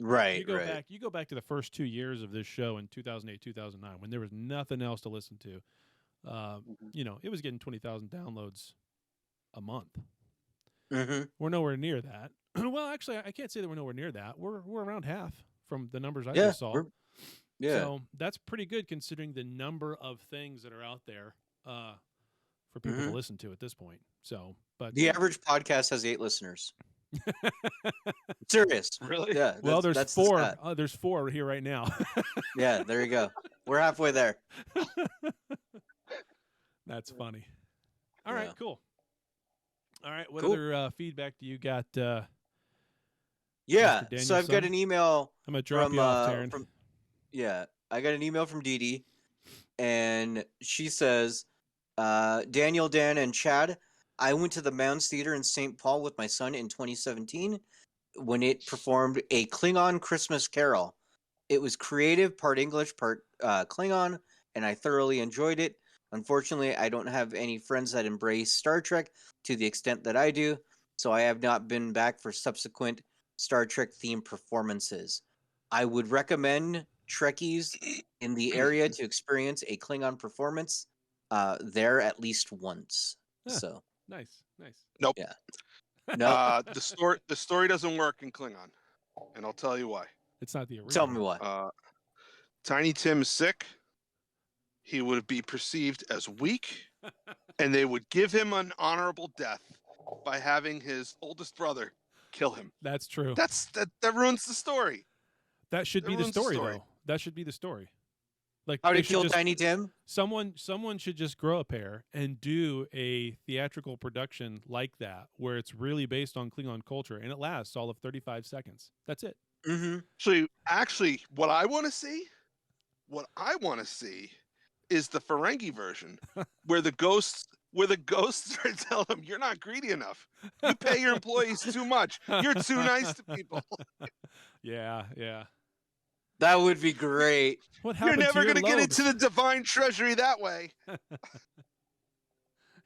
Right. You go back to the first 2 years of this show in 2008, 2009, when there was nothing else to listen to. It was getting 20,000 downloads a month. Mm-hmm. We're nowhere near that. Well, actually, I can't say that we're nowhere near that. We're around half from the numbers I just saw. Yeah. So that's pretty good considering the number of things that are out there for people to listen to at this point. So, but the average podcast has 8 listeners. Serious. Really? Yeah. Well, there's that's 4. There's 4 here right now. Yeah, there you go. We're halfway there. That's funny. All right, Yeah. cool. All right, what Cool. other feedback do you got? Yeah. Mr. So I've got Danielson? an email I'm gonna drop from you off, Taryn. I got an email from Dee Dee, and she says, Daniel, Dan, and Chad, I went to the Mounds Theater in St. Paul with my son in 2017 when it performed a Klingon Christmas Carol. It was creative, part English, part Klingon, and I thoroughly enjoyed it. Unfortunately, I don't have any friends that embrace Star Trek to the extent that I do, so I have not been back for subsequent Star Trek themed performances. I would recommend Trekkies in the area to experience a Klingon performance there at least once. Huh. So Nice. Nope. Yeah. No, The story doesn't work in Klingon, and I'll tell you why. It's not the original. tell me why. Tiny Tim is sick. He would be perceived as weak, and they would give him an honorable death by having his oldest brother kill him. That's true. That ruins the story. That should be the ruins the story, story. though. That should be the story. Like How they to should kill just- Tiny Tim? Someone should just grow a pair and do a theatrical production like that, where it's really based on Klingon culture and it lasts all of 35 seconds. That's it. Mm-hmm. Actually, what I want to see is the Ferengi version, where the ghosts are telling them, "You're not greedy enough. You pay your employees too much. You're too nice to people. Yeah. That would be great. What You're happened never to your going to get lobes? into the divine treasury that way."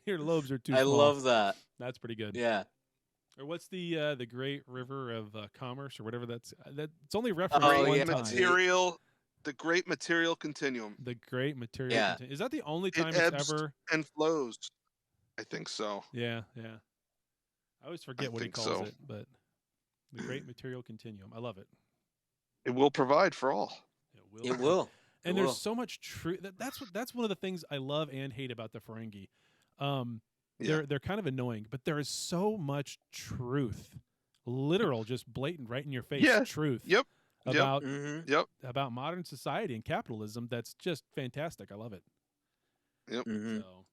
Your lobes are too I small. love that. That's pretty good. Yeah. Or what's the Great River of Commerce or whatever that's it's only referenced Oh, one yeah. time. The great material continuum. The Great Material. Yeah. Is that the only time It it's ebbs ever? and flows. I think so. Yeah. I always forget what he think calls so. it, but the Great Material Continuum. I love it. It will provide for all. It will. And It there's will. so much truth. That's one of the things I love and hate about the Ferengi. Yeah. They're kind of annoying, but there is so much truth, literal, just blatant, right in your face truth. Yep. About Mm-hmm. about modern society and capitalism. That's just fantastic. I love it. Yep. Mm-hmm. So,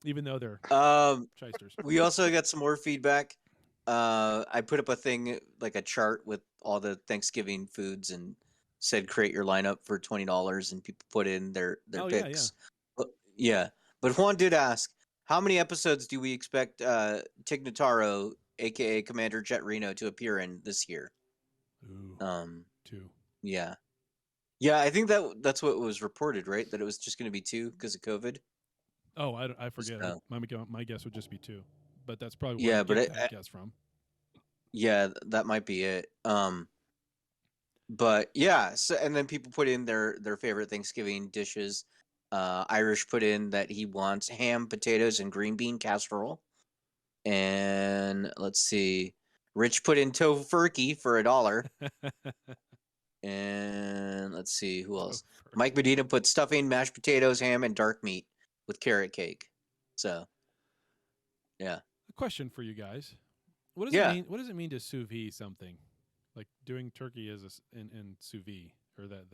even though they're shysters. We also got some more feedback. I put up a thing, like a chart with all the Thanksgiving foods, and said create your lineup for $20, and people put in their picks. Yeah. But Juan did ask, how many episodes do we expect Tig Notaro, aka Commander Jet Reno, to appear in this year? Ooh, 2. Yeah. I think that's what was reported, right? That it was just going to be 2 because of COVID. Oh, I forget. So- My guess would just be 2, but that's probably where Yeah, I but get that guess from. Yeah, that might be it. But yeah, so and then people put in their favorite Thanksgiving dishes. Irish put in that he wants ham, potatoes, and green bean casserole. And let's see, Rich put in tofurkey for $1. And let's see who else. Mike Medina put stuffing, mashed potatoes, ham, and dark meat with carrot cake. So, yeah. A question for you guys: What does Yeah. it mean? What does it mean to sous vide something? Like doing turkey as in sous vide or the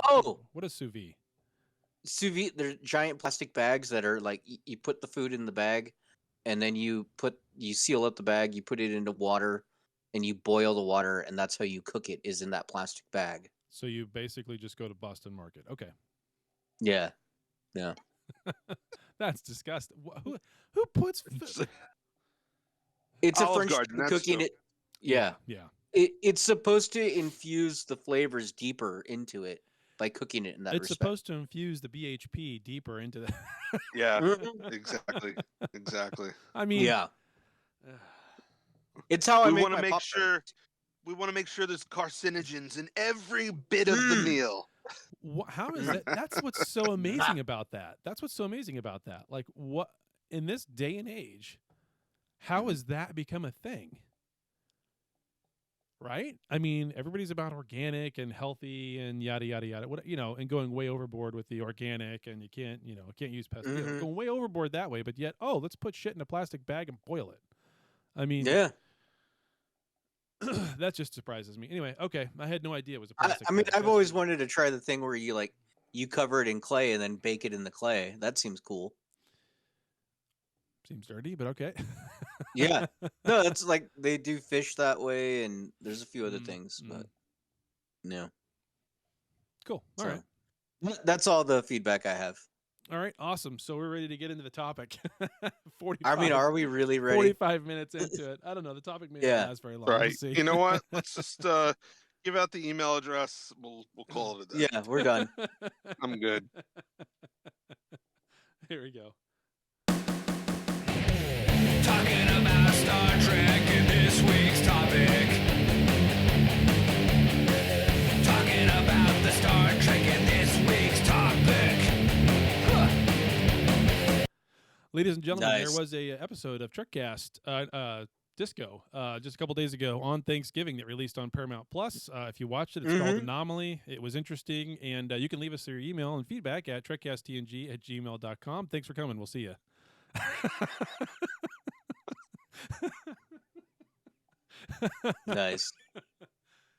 Oh! What is sous vide? Sous vide, they're giant plastic bags that are like you put the food in the bag, and then you seal up the bag, you put it into water, and you boil the water, and that's how you cook it, is in that plastic bag. So you basically just go to Boston Market. Okay, Yeah. that's disgusting. Who puts? It's a Olive French Garden, that's cooking dope. it. Yeah. It's supposed to infuse the flavors deeper into it by cooking it in that It's respect. supposed to infuse the BHP deeper into the. Yeah. Mhm. Exactly. I mean, Yeah. It's how I We make want my to make Pop-Tarts. sure. We want to make sure there's carcinogens in every bit of the meal. How is that? That's what's so amazing about that. That's what's so amazing about that. Like, what in this day and age, how has that become a thing? Right? I mean, everybody's about organic and healthy and yada yada yada. What and going way overboard with the organic, and you can't use pesticide. Mhm. Going way overboard that way, but yet, let's put shit in a plastic bag and boil it. I mean, Yeah. that just surprises me. Anyway, okay, I had no idea it was a plastic. I mean, bag. I've That's always good. wanted to try the thing where you cover it in clay and then bake it in the clay. That seems cool. Seems dirty, but okay. Yeah. No, that's like they do fish that way, and there's a few other Mm, things, mm. but no. Cool. All So, right. that's all the feedback I have. All right. Awesome. So we're ready to get into the topic. 45, I mean, are we really ready? 45 minutes into it. I don't know. The topic may Yeah. not last very long. We'll Right. see. You know what? Let's just give out the email address. We'll call it a day. Yeah, we're done. I'm good. Here we go. Talking about Star Trek in this week's topic. Talking about the Star Trek in this week's topic. Ladies and gentlemen, Nice. there was a episode of Trekcast Disco just a couple days ago on Thanksgiving that released on Paramount Plus. If you watched it, it's called Mhm. Anomaly. It was interesting, and you can leave us your email and feedback at trekcasttng@gmail.com. Thanks for coming. We'll see you. Nice.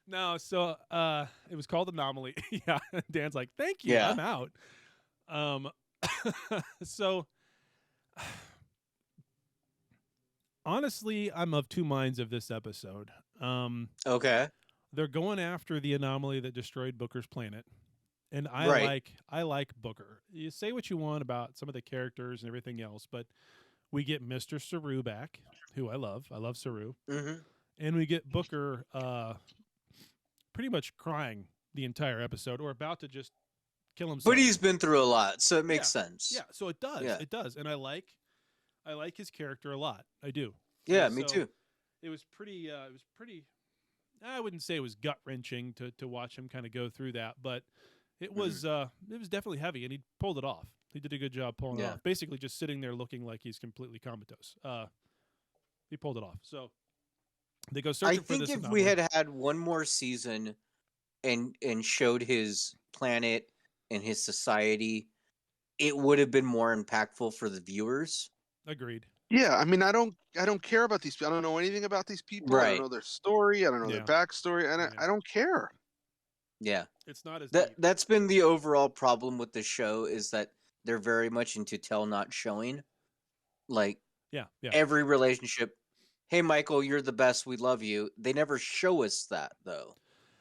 No, so it was called Anomaly. Yeah, Dan's like, "Thank you, Yeah. I'm out." So honestly, I'm of two minds of this episode. Okay. They're going after the anomaly that destroyed Booker's planet, And Right. I like Booker. You say what you want about some of the characters and everything else, but we get Mr. Saru back, who I love. I love Saru. Hmm. And we get Booker pretty much crying the entire episode or about to just kill himself. But he's been through a lot, so it makes Yeah. sense. Yeah, so it does. Yeah. It does. And I like his character a lot. I do. Yeah, And me so too. It was pretty I wouldn't say it was gut-wrenching to watch him kind of go through that, but it was definitely heavy, and he pulled it off. He did a good job pulling it Yeah. off. Basically just sitting there looking like he's completely comatose. He pulled it off. So they go I searching for think this if anomaly. we had one more season and showed his planet and his society, it would have been more impactful for the viewers. Agreed. Yeah, I mean, I don't care about these people. I don't know anything about these people. I Right. don't know their story. I don't know Yeah. their backstory, and Yeah. I don't care. Yeah. It's not as deep. That's been the overall problem with the show, is that they're very much into tell not showing. Like Yeah. every relationship, hey Michael, you're the best, we love you. They never show us that though.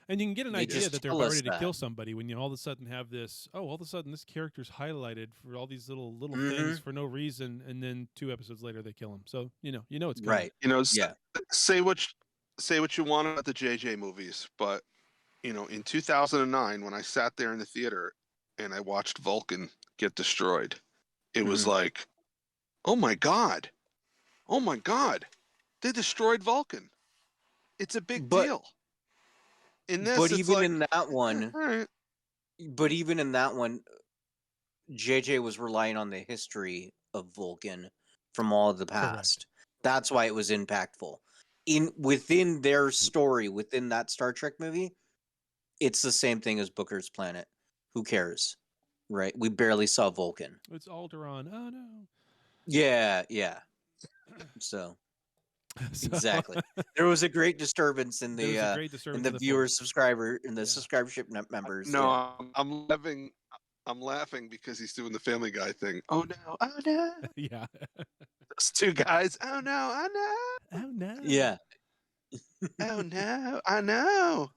And you can get an They idea just that they're tell about us ready to that. kill somebody when you all of a sudden have this. Oh, all of a sudden this character's highlighted for all these little Mhm. things for no reason, and then 2 episodes later they kill him. So you know it's coming. Right. You know, Yeah. say what you want about the JJ movies, but you know, in 2009, when I sat there in the theater and I watched Vulcan get destroyed, it was Mhm. like, oh my god, they destroyed Vulcan. It's a big But- deal. In this, But it's even like, in that one, all right. but even in that one, JJ was relying on the history of Vulcan from all of the past. That's why it was impactful. Within their story, within that Star Trek movie, it's the same thing as Booker's planet. Who cares? Right? We barely saw Vulcan. It's Alderaan. Oh no. Yeah. So So- exactly. There was a great disturbance in There was a the great disturbance in the of the viewer force. subscriber in the Yeah. subscribership members. No, yeah. I'm laughing. I'm laughing because he's doing the Family Guy thing. Oh no! Oh no! Yeah. Those two guys. Oh no! Oh no! Oh no. Yeah. Oh no! I know.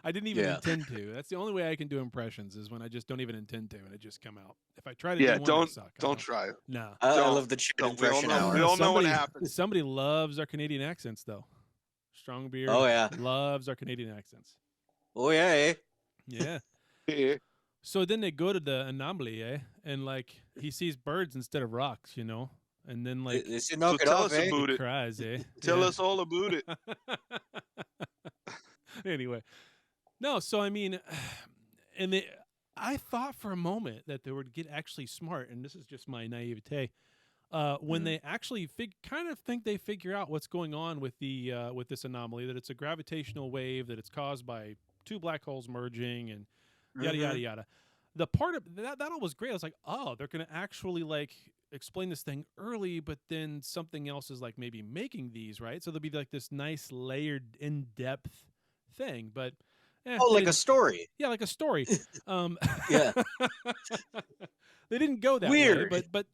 I didn't even Yeah. intend to. That's the only way I can do impressions is when I just don't even intend to, and it just come out. If I try to Yeah, do one, don't they suck. don't try it. No. I Don't- love the chat don't. We all impression know- hour. we all know what Somebody- happens. Somebody loves our Canadian accents, though. Strong beer. Oh, yeah. Loves our Canadian accents. Oh yeah. Eh? Yeah. Yeah. So then they go to the anomaly, and like he sees birds instead of rocks, and then like They should knock it tell off, us eh? about he it. cries, eh? Tell Yeah. us all about it. Anyway, no. So I mean, and I thought for a moment that they would get actually smart, and this is just my naivete. When Mhm. they actually kind of think they figure out what's going on with the with this anomaly, that it's a gravitational wave, that it's caused by 2 black holes merging, and yada yada Mhm. yada. The part of that all was great. I was like, oh, they're gonna actually like explain this thing early, but then something else is like maybe making these, right? So there'll be like this nice layered, in-depth thing. But Oh, they like a didn't- story. yeah, like a story. Yeah. They didn't go that Weird. way, but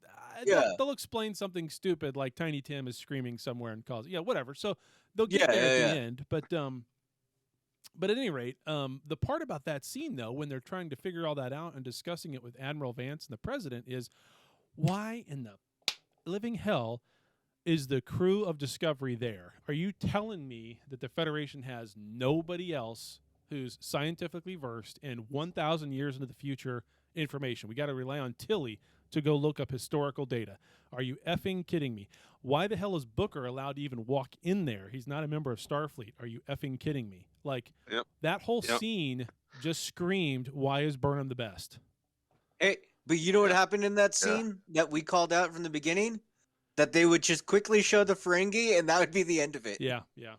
Yeah. they'll explain something stupid like Tiny Tim is screaming somewhere and calls. Yeah, whatever. So they'll get Yeah, there at yeah, the yeah. end, but at any rate, the part about that scene though, when they're trying to figure all that out and discussing it with Admiral Vance and the president, is why in the living hell is the crew of Discovery there? Are you telling me that the Federation has nobody else who's scientifically versed in 1,000 years into the future information? We got to rely on Tilly to go look up historical data. Are you effing kidding me? Why the hell is Booker allowed to even walk in there? He's not a member of Starfleet. Are you effing kidding me? Like, Yep. that whole Yep. scene just screamed, why is Burnham the best? Hey, but you know what happened in that Yeah. scene that we called out from the beginning? That they would just quickly show the Ferengi, and that would be the end of it. Yeah. Yeah.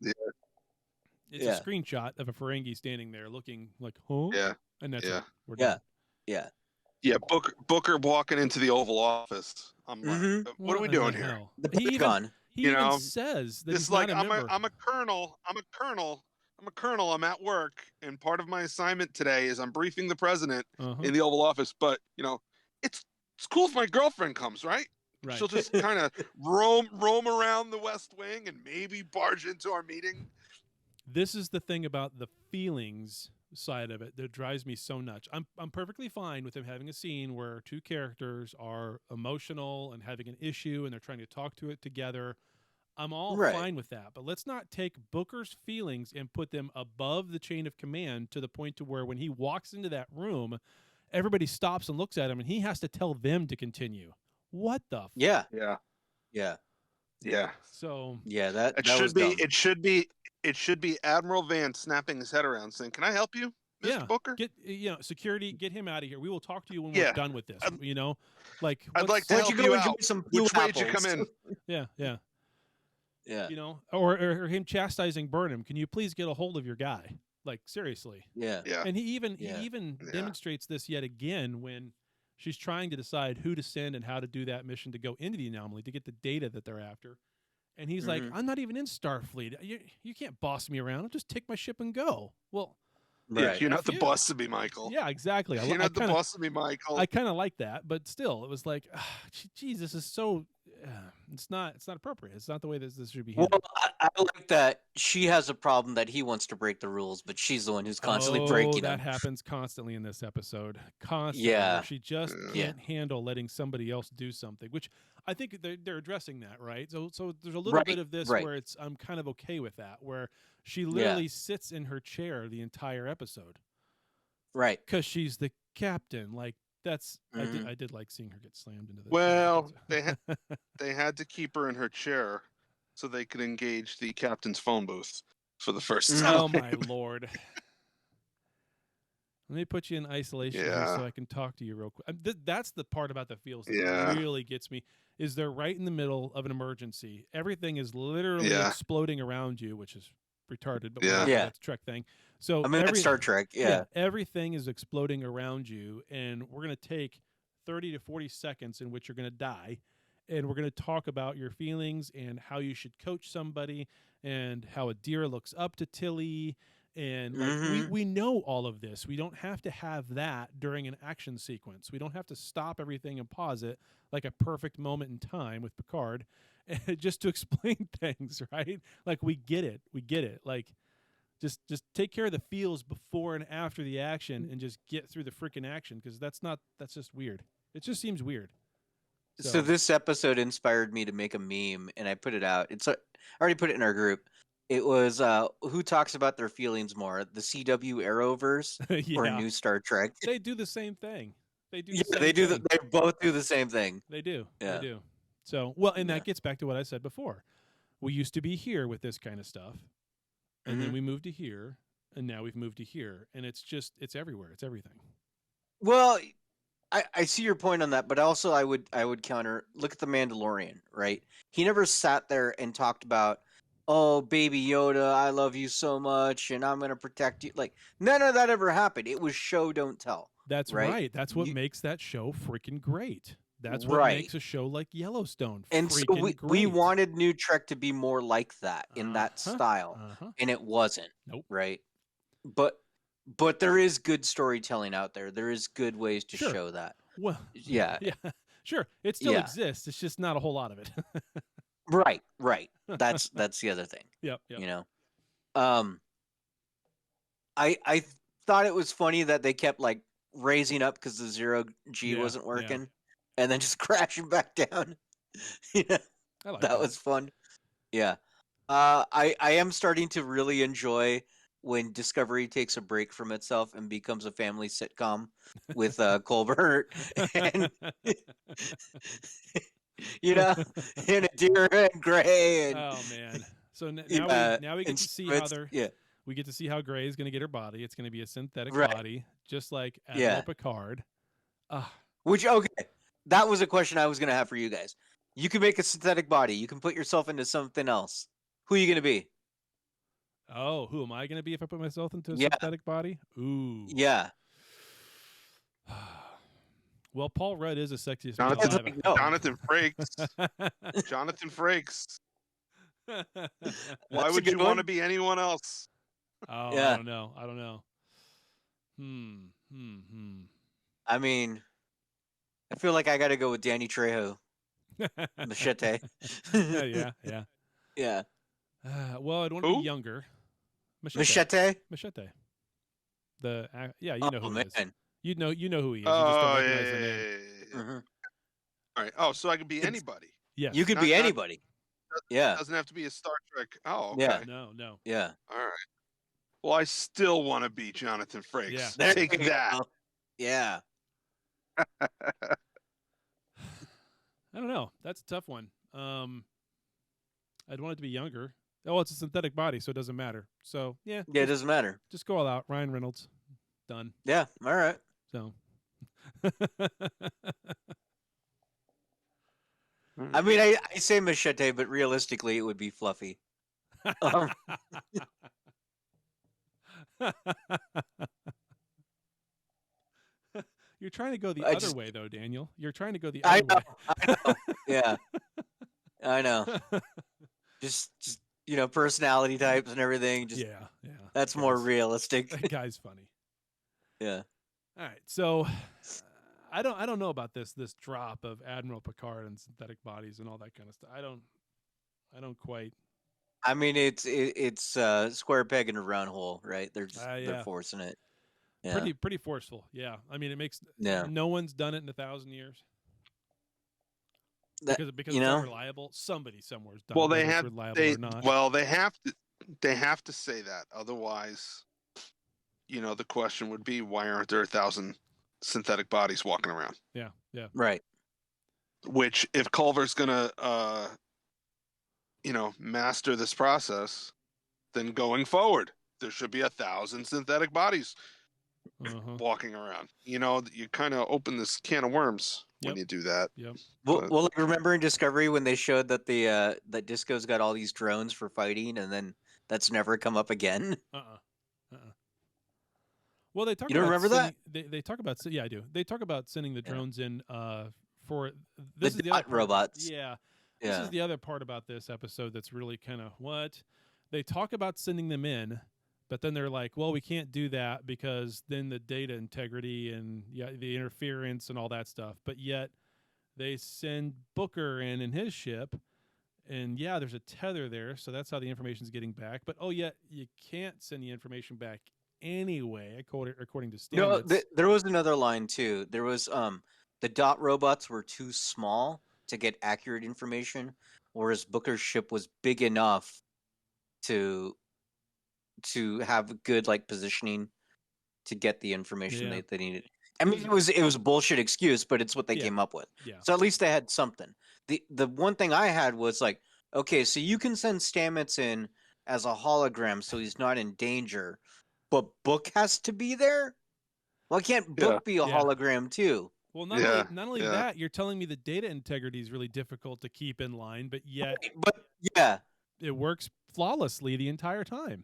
It's Yeah. a screenshot of a Ferengi standing there looking like, huh? Yeah. And that's Yeah. it. We're Yeah. done. Yeah. Yeah. Booker walking into the Oval Office. I'm like, Mhm. what are we in the doing here? hell? The He even, Pentagon. he You even know, says that It's he's like not a member. I'm a colonel. I'm at work, and part of my assignment today is I'm briefing the president Uh-huh. in the Oval Office. But it's cool if my girlfriend comes, right? Right. She'll just kind of roam around the West Wing and maybe barge into our meeting. This is the thing about the feelings side of it that drives me so nuts. I'm perfectly fine with them having a scene where two characters are emotional and having an issue and they're trying to talk to it together. I'm all Right. fine with that. But let's not take Booker's feelings and put them above the chain of command to the point to where when he walks into that room, everybody stops and looks at him and he has to tell them to continue. What the Yeah. Yeah. Yeah. Yeah. So Yeah. That It was should be. dumb. It should be Admiral Van snapping his head around, saying, "Can I help you, Mr. yeah, Booker?" get security, get him out of here. We will talk to you when Yeah. we're done with this. Like I'd what's- like to Why help don't you go enjoy out. some Which blue way'd you apples? come in? yeah, Yeah. or him chastising Burnham. Can you please get a hold of your guy? Like seriously. Yeah. Yeah. And he even Yeah. Yeah. demonstrates this yet again when she's trying to decide who to send and how to do that mission to go into the anomaly to get the data that they're after. And he's like, Mhm. I'm not even in Starfleet. You can't boss me around. I'll just take my ship and go. Well, Yeah, Right. you're not F the you. boss of me, Michael. yeah, exactly. You're not the boss of me, Michael. I kind of like that, but still, it was like, geez, this is so. It's not appropriate. It's not the way this should be Well, handled. I like that she has a problem that he wants to break the rules, but she's the one who's constantly breaking that them. happens constantly in this episode. Constantly. Yeah. Where she just Yeah. can't handle letting somebody else do something, which I think they're addressing that, right? So there's a little bit Right, of this right. where I'm kind of okay with that, where she literally sits in her chair the entire episode Right. because she's the captain. Like that's Mhm. I did like seeing her get slammed into the. Well, they had to keep her in her chair so they could engage the captain's phone booth for the first time. Oh my lord. Let me put you in isolation here Yeah. so I can talk to you real quick. That's the part about the feels that Yeah. really gets me. Is they're right in the middle of an emergency. Everything is literally Yeah. exploding around you, which is retarded, but Yeah. whatever, Yeah. that's a Trek thing. So I mean, that's Star Trek. Yeah. everything is exploding around you, and we're going to take 30 to 40 seconds in which you're going to die, and we're going to talk about your feelings and how you should coach somebody and how Adira looks up to Tilly. And like, Mhm. we know all of this. We don't have to have that during an action sequence. We don't have to stop everything and pause it like a perfect moment in time with Picard just to explain things, right? Like we get it. Like just take care of the feels before and after the action and just get through the freaking action because that's just weird. It just seems weird. So this episode inspired me to make a meme, and I put it out. I already put it in our group. It was who talks about their feelings more, the CW Arrowverse or yeah, New Star Trek? they do the same thing. They do. Yeah, the same they do. thing. They both do the same thing. They do. Yeah. They do. So, well, and Yeah. that gets back to what I said before. We used to be here with this kind of stuff, and then Mhm. we moved to here, and now we've moved to here, and it's everywhere. It's everything. Well, I see your point on that, but also I would counter. Look at the Mandalorian, right? He never sat there and talked about, oh, baby Yoda, I love you so much, and I'm gonna protect you. Like none of that ever happened. It was show don't tell. That's Right. right. That's what You- makes that show freaking great. That's what Right. makes a show like Yellowstone And so freaking we great. wanted New Trek to be more like that in that Uh-huh. style, Uh-huh. and it wasn't. Nope. Right. But there is good storytelling out there. There is good ways to Sure. show that. Well, Yeah. yeah, sure. It still Yeah. exists. It's just not a whole lot of it. Right. That's the other thing. Yep. You know. I thought it was funny that they kept like raising up because the 0G Yeah, wasn't yeah. working, and then just crashing back down. Yeah, I like that was fun. Yeah. I am starting to really enjoy when Discovery takes a break from itself and becomes a family sitcom with Colbert and you know, and Adira and Gray and Oh man. So yeah, now we get and to see how Spritz, they're yeah. we get to see how Gray is going to get her body. It's going to be a synthetic Right. body, just like Admiral Yeah. Picard. Which okay, that was a question I was gonna have for you guys. You can make a synthetic body. You can put yourself into something else. Who are you gonna be? Oh, who am I going to be if I put myself into a Yeah. synthetic body? Ooh. Yeah. Well, Paul Rudd is the sexiest Jonathan, man alive. No. Jonathan Frakes. Jonathan Frakes. Why That's a would you good want one. to be anyone else? Oh, Yeah. I don't know. I mean, I feel like I gotta go with Danny Trejo. Machete. yeah. Yeah. Well, I'd want to Who? be younger. Machete? Machete. Yeah, you know Oh who he is. man. You know who he is. You just Oh, don't yeah, recognize the yeah, name. yeah, yeah, yeah. Mhm. All right. Oh, so I can be It's- anybody. Yes. You could Not- be not- anybody. Yeah. Doesn't have to be a Star Trek. Oh, Yeah. okay. No. Yeah. All right. Well, I still want to be Jonathan Frakes. Yeah. There Take you that. go. Yeah. I don't know. That's a tough one. I'd want it to be younger. Oh, it's a synthetic body, so it doesn't matter. So yeah, Yeah, it doesn't matter. just go all out. Ryan Reynolds, done. Yeah. All right. So. I mean, I say Machete, but realistically, it would be Fluffy. You're trying to go the I other just- way, though, Daniel. You're trying to go the I other know. way. I know. Yeah. I know. Just personality types and everything. Just Yeah. that's more Guy's- realistic. That guy's funny. Yeah. All right, so I don't know about this drop of Admiral Picard and synthetic bodies and all that kind of stuff. I don't quite. I mean, it's square peg in a round hole, right? They're Yeah. forcing it. Yeah. Pretty forceful. Yeah, I mean, it makes Yeah. no one's done it in 1,000 years That- because you it's know? unreliable. Somebody somewhere's done. Well, it, they whether it's have reliable they or not. well they have to say that. Otherwise, the question would be, why aren't there 1,000 synthetic bodies walking around? Yeah. Right. Which, if Culver's gonna master this process, then going forward there should be 1,000 synthetic bodies Uh-huh. walking around. You kind of open this can of worms when Yep. you do that. Yep. Well, like, remember in Discovery when they showed that that Disco's got all these drones for fighting, and then that's never come up again. Well, they talk. You don't about remember that? They talk about. Yeah, I do. They talk about sending the Yeah. drones in for this The is the dot other part. robots. Yeah. This Yeah. is the other part about this episode that's really kind of what they talk about sending them in, but then they're like, well, we can't do that because then the data integrity and the interference and all that stuff. But yet they send Booker in his ship, and there's a tether there, so that's how the information's getting back. But yet you can't send the information back anyway, according to No, standards. there was another line too. There was the dot robots were too small to get accurate information, whereas Booker's ship was big enough to have good positioning to get the information Yeah. they needed. I mean, it was a bullshit excuse, but it's what they Yeah. came up with. Yeah. So at least they had something. The one thing I had was like, okay, so you can send Stamets in as a hologram, so he's not in danger, but Book has to be there. Why can't Book be a Yeah. hologram too? Well, Yeah, not only yeah. that, you're telling me the data integrity is really difficult to keep in line, but yet But yeah, it works flawlessly the entire time.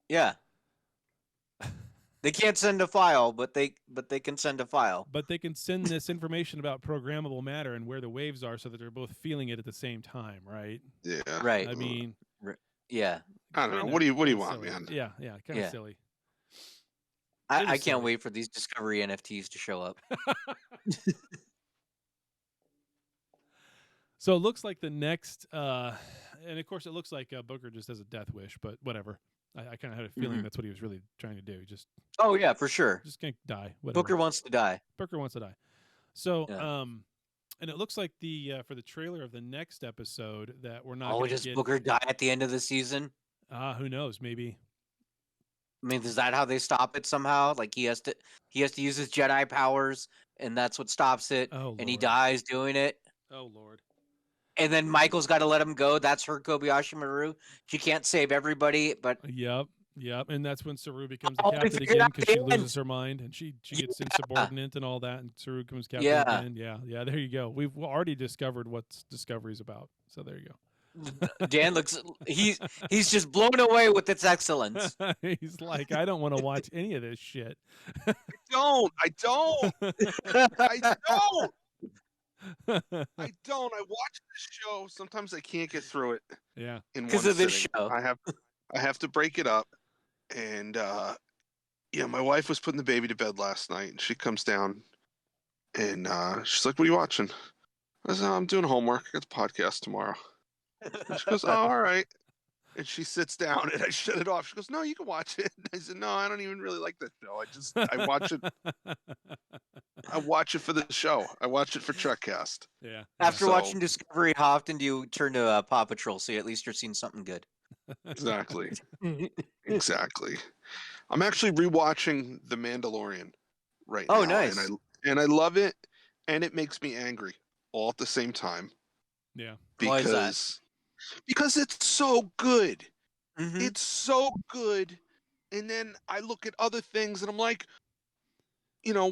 yeah. They can't send a file, but they can send a file. But they can send this information about programmable matter and where the waves are, so that they're both feeling it at the same time, right? Yeah. Right. I mean, Yeah. I don't know. kinda- What do you kinda want, silly. man? Yeah, kind of Yeah. silly. I is can't silly. wait for these Discovery NFTs to show up. So it looks like the next, and of course, it looks like Booker just has a death wish, but whatever. I kind of had a feeling Mhm. that's what he was really trying to do. Just Oh yeah, for sure. gonna die. Whatever. Booker wants to die. Booker wants to die. So, Yeah. and it looks like the for the trailer of the next episode that we're not. Oh, gonna does get, Booker die at the end of the season? Who knows? Maybe. I mean, is that how they stop it somehow? Like he has to use his Jedi powers, and that's what stops it. Oh, And he Lord. dies doing it. Oh Lord. And then Michael's got to let him go. That's her Kobayashi Maru. She can't save everybody, but Yep. And that's when Saru becomes the Oh, I captain figured again out because the she end. loses her mind and she gets insubordinate and all that, and Saru becomes captain Yeah. again. Yeah. There you go. We've already discovered what Discovery's about. So there you Dan looks he's just blown away with its excellence. go. He's like, I don't want to watch any of this shit. I don't. I don't. I don't. I watch this show. Sometimes I can't get through it Yeah. in 'Cause one of this sitting. show. I have to break it up. And my wife was putting the baby to bed last night, and she comes down, and she's like, "What are you watching?" I said, "I'm doing homework. I got the podcast tomorrow." And she goes, "Oh, all right." And she sits down, and I shut it off. She goes, "No, you can watch it." I said, "No, I don't even really like this show. I watch it. I watch it for the show. I watch it for Trekcast." Yeah. After So- watching Discovery, how often do you turn to Paw Patrol? So at least you're seeing something good. Exactly. Exactly. I'm actually rewatching The Mandalorian right Oh, now, nice. and I love it, and it makes me angry all at the same time Yeah. Why is that? because it's so good. Mhm. It's so good, and then I look at other things, and I'm like,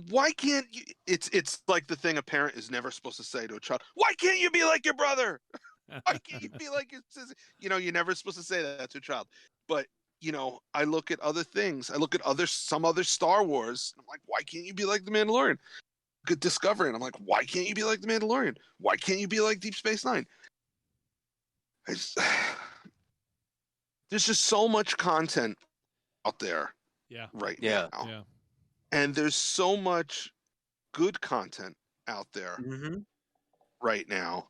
why can't you? It's like the thing a parent is never supposed to say to a child. Why can't you be like your brother? Why can't you be like your sister? You're never supposed to say that to a child. But I look at other things. I look at some other Star Wars. And I'm like, why can't you be like the Mandalorian? Look at Discovery, and I'm like, why can't you be like the Mandalorian? Why can't you be like Deep Space Nine? There's just so much content out there Yeah. right Yeah. now, Yeah. and there's so much good content out there Mm-hmm. right now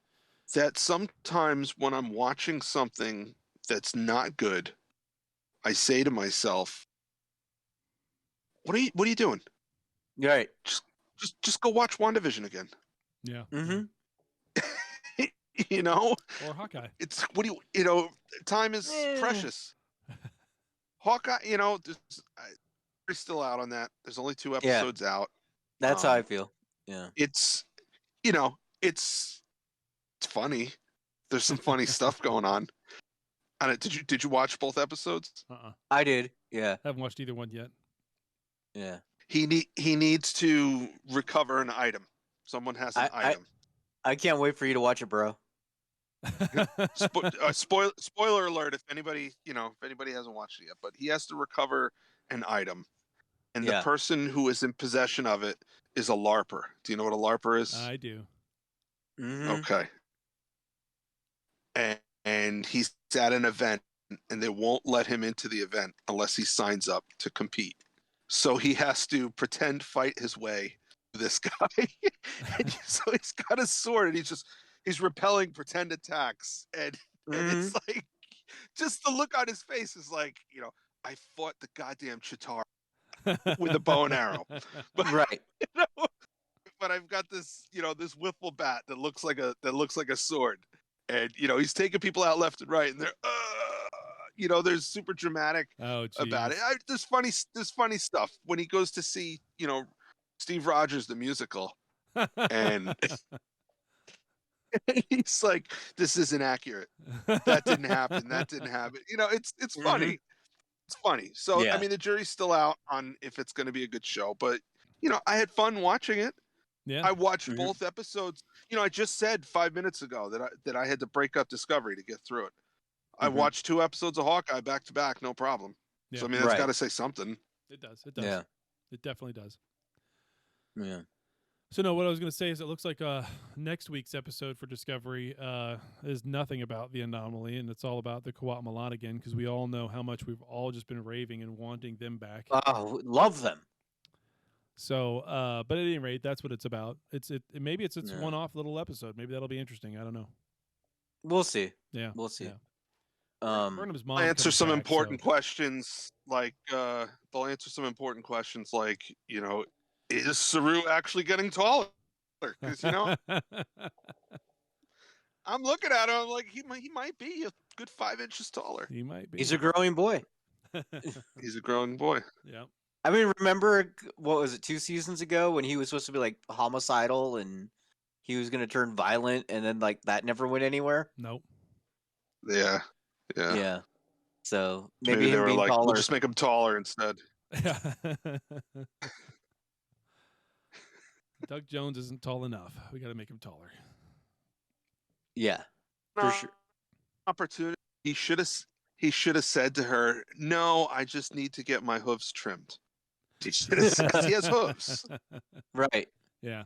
that sometimes when I'm watching something that's not good, I say to myself, what are you doing? Right. Just go watch WandaVision again. Yeah. Mm-hmm. Or Hawkeye. It's time is precious. Hawkeye, we're still out on that. There's only 2 episodes out. That's how I feel. Yeah. It's it's funny. There's some funny stuff going on. Did you watch both episodes? I did. Yeah. Haven't watched either one yet. Yeah. He needs to recover an item. Someone has an item. I can't wait for you to watch it, bro. Spoiler alert! If anybody hasn't watched it yet, but he has to recover an item, and the person who is in possession of it is a LARPer. Do you know what a LARPer is? I do. Mm-hmm. Okay. And he's at an event, and they won't let him into the event unless he signs up to compete. So he has to pretend fight his way to this guy. And so he's got a sword, and he's repelling pretend attacks, and it's like, just the look on his face is like, I fought the goddamn Chitauri with a bow and arrow, but, right? But I've got this, this wiffle bat that looks like a sword, and he's taking people out left and right, and they're, there's super dramatic about it. There's funny stuff when he goes to see, Steve Rogers the musical, and he's like, "This isn't accurate. That didn't happen. That didn't happen." It's funny. It's funny. So I mean, the jury's still out on if it's going to be a good show, but I had fun watching it. Yeah. I watched both episodes. I just said 5 minutes ago that I had to break up Discovery to get through it. I watched 2 episodes of Hawkeye back to back, no problem. Yeah. So I mean, that's got to say something. It does. It does. Yeah. It definitely does. Yeah. So no, what I was going to say is it looks like next week's episode for Discovery is nothing about the Anomaly, and it's all about the Kawat Milan again, because we all know how much we've all just been raving and wanting them back. Oh, love them. So, but at any rate, that's what it's about. Maybe it's one-off little episode. Maybe that'll be interesting. I don't know. We'll see. Yeah, we'll see. Yeah. Burnham's mom I'll answer comes some back, important so- questions like they'll answer some important questions like, is Saru actually getting taller? Because I'm looking at him, I'm like, he might be a good 5 inches taller. He might be. He's a growing boy. He's a growing boy. Yeah. I mean, remember what was it, 2 seasons ago when he was supposed to be like homicidal and he was going to turn violent, and then like that never went anywhere. Nope. Yeah. Yeah. So maybe they him were being like, taller. we'll just make him taller instead. Doug Jones isn't tall enough. We got to make him taller. Yeah, for sure. Opportunity. He should have said to her, "No, I just need to get my hooves trimmed." He should have said, 'cause he has hooves. Right. Yeah.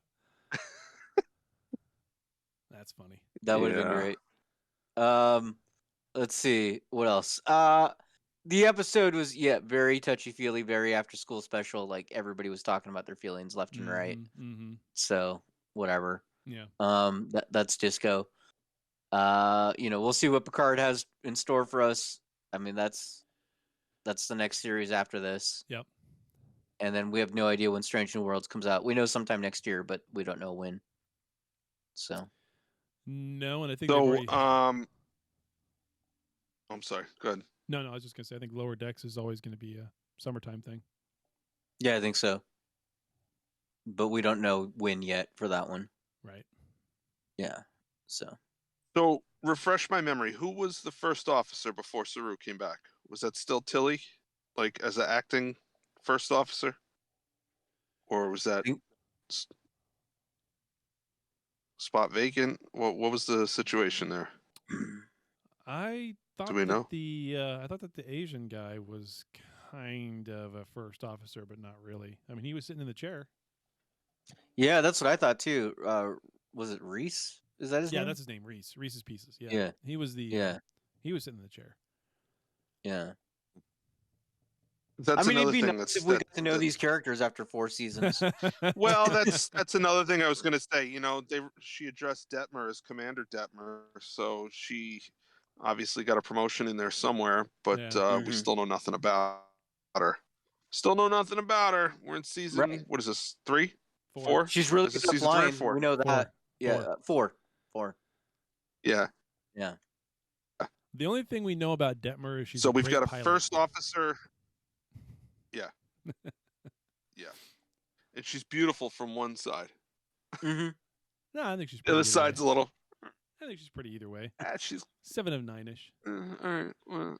That's funny. That would have been Yeah. great. Let's see what else. The episode was very touchy feely, very after school special. Like everybody was talking about their feelings left and right. Mm-hmm. So whatever. Yeah. That's Disco. We'll see what Picard has in store for us I mean, that's the next series after this. Yep. And then we have no idea when Strange New Worlds comes out. We know sometime next year, but we don't know when. So. No, and I think they've already... I'm sorry. Go ahead. No, I was just gonna say I think Lower Decks is always going to be a summertime thing. Yeah, I think so. But we don't know when yet for that one. Right. Yeah. So refresh my memory. Who was the first officer before Saru came back? Was that still Tilly, like as an acting first officer, or was that spot vacant? What was the situation there? I thought we know? I thought that the Asian guy was kind of a first officer, but not really. I mean, he was sitting in the chair. Yeah, that's what I thought too. Was it Reese? Is that his name? Yeah, that's his name, Reese. Reese's Pieces. Yeah. Yeah. He was the. Yeah. He was sitting in the chair. Yeah. That's it'd be thing. nice if we got to know these characters after 4 seasons. Well, that's another thing I was going to say. She addressed Detmer as Commander Detmer, so she obviously got a promotion in there somewhere, but we still know nothing about her. Still know nothing about her. We're in season, what is this, 3? 4? She's really Is it good at season 3 or flying. 4? We know that. Yeah, 4. Yeah. Yeah. The only thing we know about Detmer is she's So a we've great got a pilot. first officer. Yeah. Yeah. And she's beautiful from one side. Mm-hmm. No, I think she's The pretty other either side's way. a little. I think she's pretty either way. She's 7 of 9-ish. all right. Well,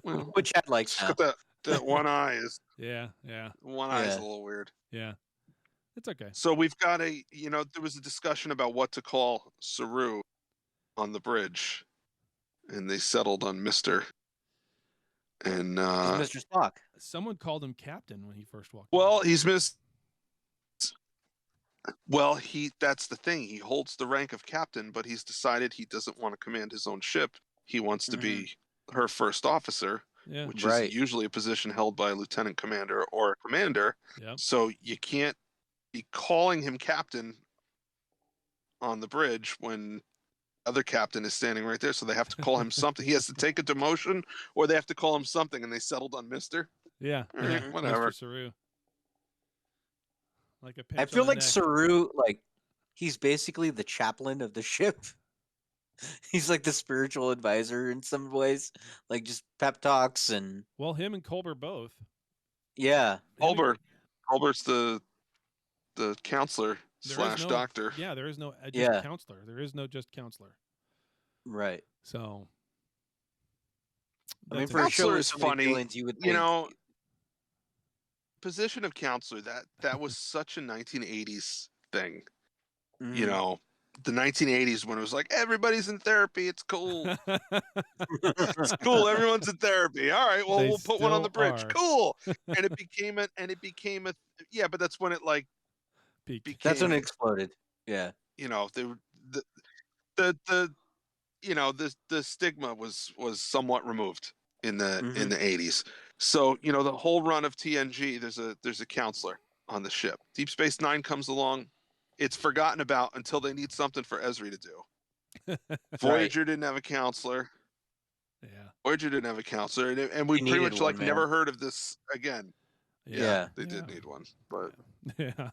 well, Which Chad likes she's now. got that one eye is. Yeah. One eye is a little weird. Yeah. It's okay. So we've got there was a discussion about what to call Saru on the bridge, and they settled on Mr. And Mr. Spock. Someone called him Captain when he first walked. Well, he's missed. Well, that's the thing. He holds the rank of captain, but he's decided he doesn't want to command his own ship. He wants to be her first officer, which is usually a position held by a lieutenant commander or a commander. Yep. So you can't be calling him captain on the bridge when other captain is standing right there. So they have to call him something. He has to take a demotion, or they have to call him something, and they settled on Mr. Yeah. Whatever. Mr. Saru. Like a I feel like Saru, he's basically the chaplain of the ship. He's like the spiritual advisor in some ways, like just pep talks and. Well, him and Culber both. Yeah, Culber's the counselor / doctor. Yeah, there is no counselor. There is no just counselor. Right. So. I mean, for a show is funny. Villains, you would think, position of counselor that was such a 1980s thing. Mm-hmm. The 1980s when it was like everybody's in therapy, it's cool. It's cool, everyone's in therapy. All right, well, we'll put one on the bridge. Are. Cool. And it became a yeah, but that's when it became, that's when it exploded. Yeah. The stigma was somewhat removed in the 80s. So, the whole run of TNG, there's a counselor on the ship. Deep Space Nine comes along, it's forgotten about until they need something for Ezri to do. Voyager didn't have a counselor. Yeah. Voyager didn't have a counselor, and we pretty much one, never heard of this again. Yeah. They did need one, but yeah.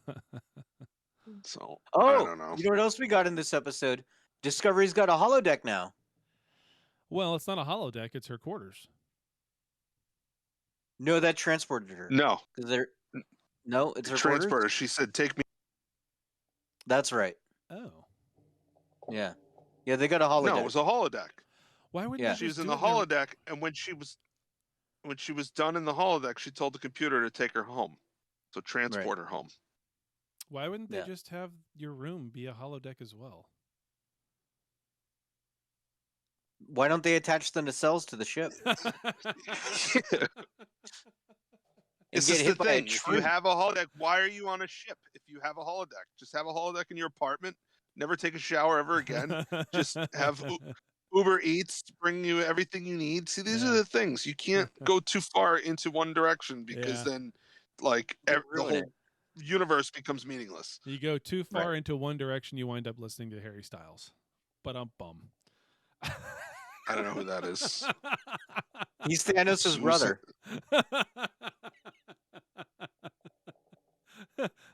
So I don't know. You know what else we got in this episode? Discovery's got a holodeck now. Well, it's not a holodeck; it's her quarters. No, that transported her. No, it's her transporter. quarters? She said, "Take me." That's right. Oh. Yeah. Yeah, they got a holodeck. No, it was a holodeck. Why would Yeah. She was in the holodeck, and when she was done in the holodeck, she told the computer to take her home, so transport her home. Why wouldn't they just have your room be a holodeck as well? Why don't they attach them to cells to the ship? This is the thing. If you have a holodeck, why are you on a ship? If you have a holodeck, just have a holodeck in your apartment. Never take a shower ever again. Just have Uber Eats bring you everything you need. See, these are the things. You can't go too far into one direction because then, the whole universe becomes meaningless. You go too far into one direction, you wind up listening to Harry Styles. But bum. I don't know who that is. He's Thanos' brother.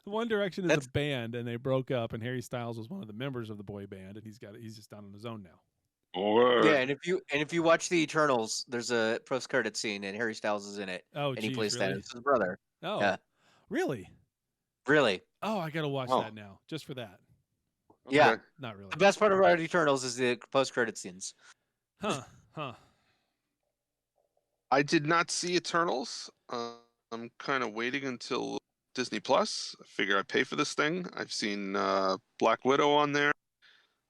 One Direction is a band, and they broke up, and Harry Styles was one of the members of the boy band, and he's just down on his own now. Yeah, and if you watch the Eternals, there's a post-credit scene, and Harry Styles is in it. Oh, and he geez, plays really? Thanos' brother. Oh, yeah. Really? Really? Oh, I gotta watch that now, just for that. Okay. Yeah. Not really. The best part about Eternals is the post-credit scenes. Huh. I did not see Eternals. I'm kind of waiting until Disney Plus. I figure I pay for this thing. I've seen Black Widow on there.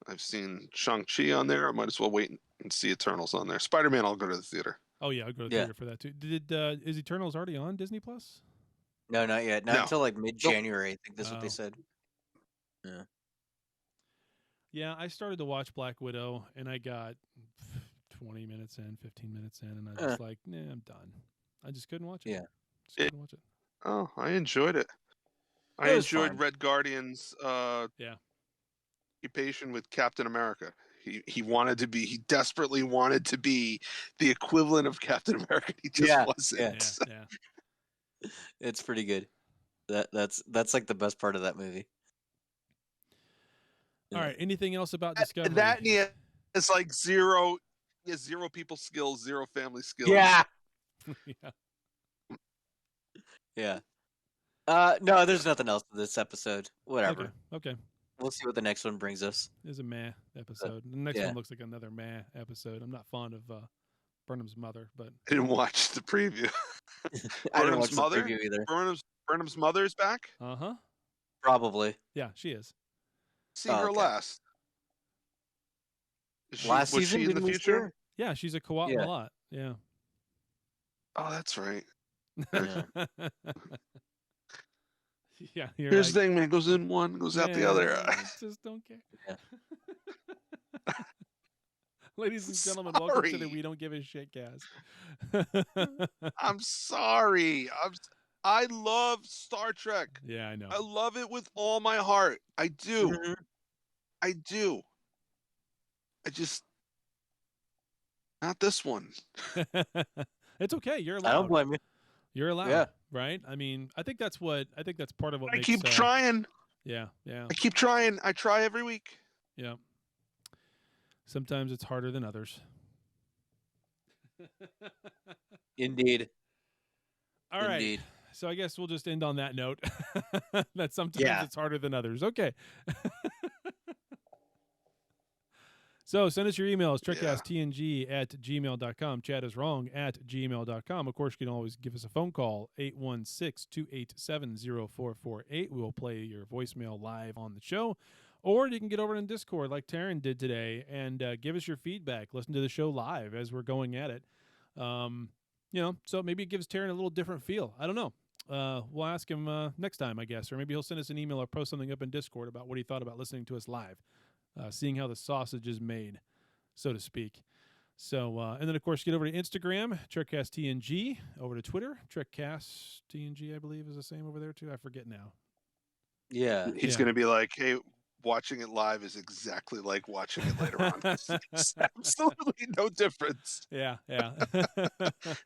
I've seen Shang-Chi on there. I might as well wait and see Eternals on there. Spider-Man, I'll go to the theater. Oh yeah, I'll go to the theater for that too. Is Eternals already on Disney Plus? No, not yet. Not until like mid-January. I think that's what they said. Yeah. Yeah, I started to watch Black Widow, and I got 20 minutes in, 15 minutes in, and I was just like, nah, I'm done. I just couldn't watch it. Yeah. Just couldn't watch it. Oh, I enjoyed it. I enjoyed Red Guardian's occupation with Captain America. He desperately wanted to be the equivalent of Captain America. He just wasn't. Yeah. It's pretty good. That's like the best part of that movie. All right. Anything else about Discovery? That it's like zero people skills, zero family skills. Yeah. Yeah. No, there's nothing else to this episode. Whatever. Okay. We'll see what the next one brings us. It's a meh episode. The next one looks like another meh episode. I'm not fond of Burnham's mother, but I didn't watch the preview. I didn't watch the preview either. Burnham's mother's back? Uh-huh. Probably. Yeah, she is. See her last. Last was season she in the future? Yeah, she's a co-op a lot. Yeah. Oh, that's right. Yeah. Here's the thing, man. Goes in one, goes out the other. I just don't care. Yeah. Ladies and gentlemen, welcome to the We Don't Give a Shit cast. I'm sorry. I love Star Trek. Yeah, I know. I love it with all my heart. I do. Mm-hmm. I do. I just not this one. It's okay. You're allowed. I don't blame you. You're allowed, right? I mean, I think that's part of what I makes keep trying. Yeah. I keep trying. I try every week. Yeah. Sometimes it's harder than others. Indeed. All right. So I guess we'll just end on that note. That sometimes it's harder than others. Okay. So send us your emails, trekcasttng@gmail.com. Chat is wrong @gmail.com. Of course, you can always give us a phone call, 816-287-0448. We will play your voicemail live on the show. Or you can get over in Discord like Taryn did today and give us your feedback. Listen to the show live as we're going at it. So maybe it gives Taryn a little different feel. I don't know. We'll ask him next time, I guess. Or maybe he'll send us an email or post something up in Discord about what he thought about listening to us live. Seeing how the sausage is made, so to speak. So, and then, of course, get over to Instagram, TrekcastTNG, over to Twitter, TrekcastTNG, I believe, is the same over there, too. I forget now. Yeah. He's going to be like, hey, watching it live is exactly like watching it later on. It's absolutely no difference. Yeah. Hey,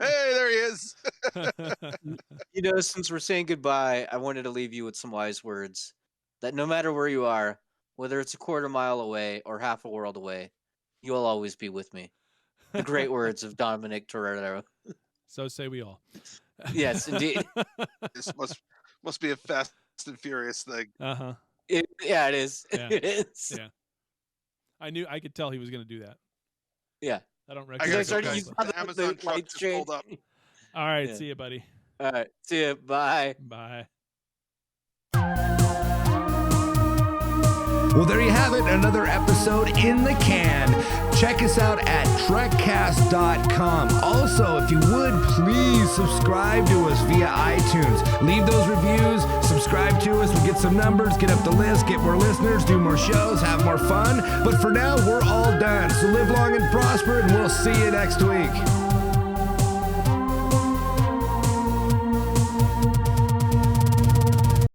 there he is. Since we're saying goodbye, I wanted to leave you with some wise words. That no matter where you are, whether it's a quarter mile away or half a world away, you'll always be with me. The great words of Dominic Toretto. So say we all. Yes, indeed. This must be a Fast and Furious thing. Uh-huh. It is. Yeah. It is. Yeah. I could tell he was going to do that. Yeah. I don't I recognize gotta the go. The Amazon truck just pulled up. All right. See you, buddy. All right. See you. Bye. Bye. Well, there you have it, another episode in the can. Check us out at Trekcast.com. Also, if you would, please subscribe to us via iTunes. Leave those reviews, subscribe to us, we'll get some numbers, get up the list, get more listeners, do more shows, have more fun. But for now, we're all done. So live long and prosper, and we'll see you next week.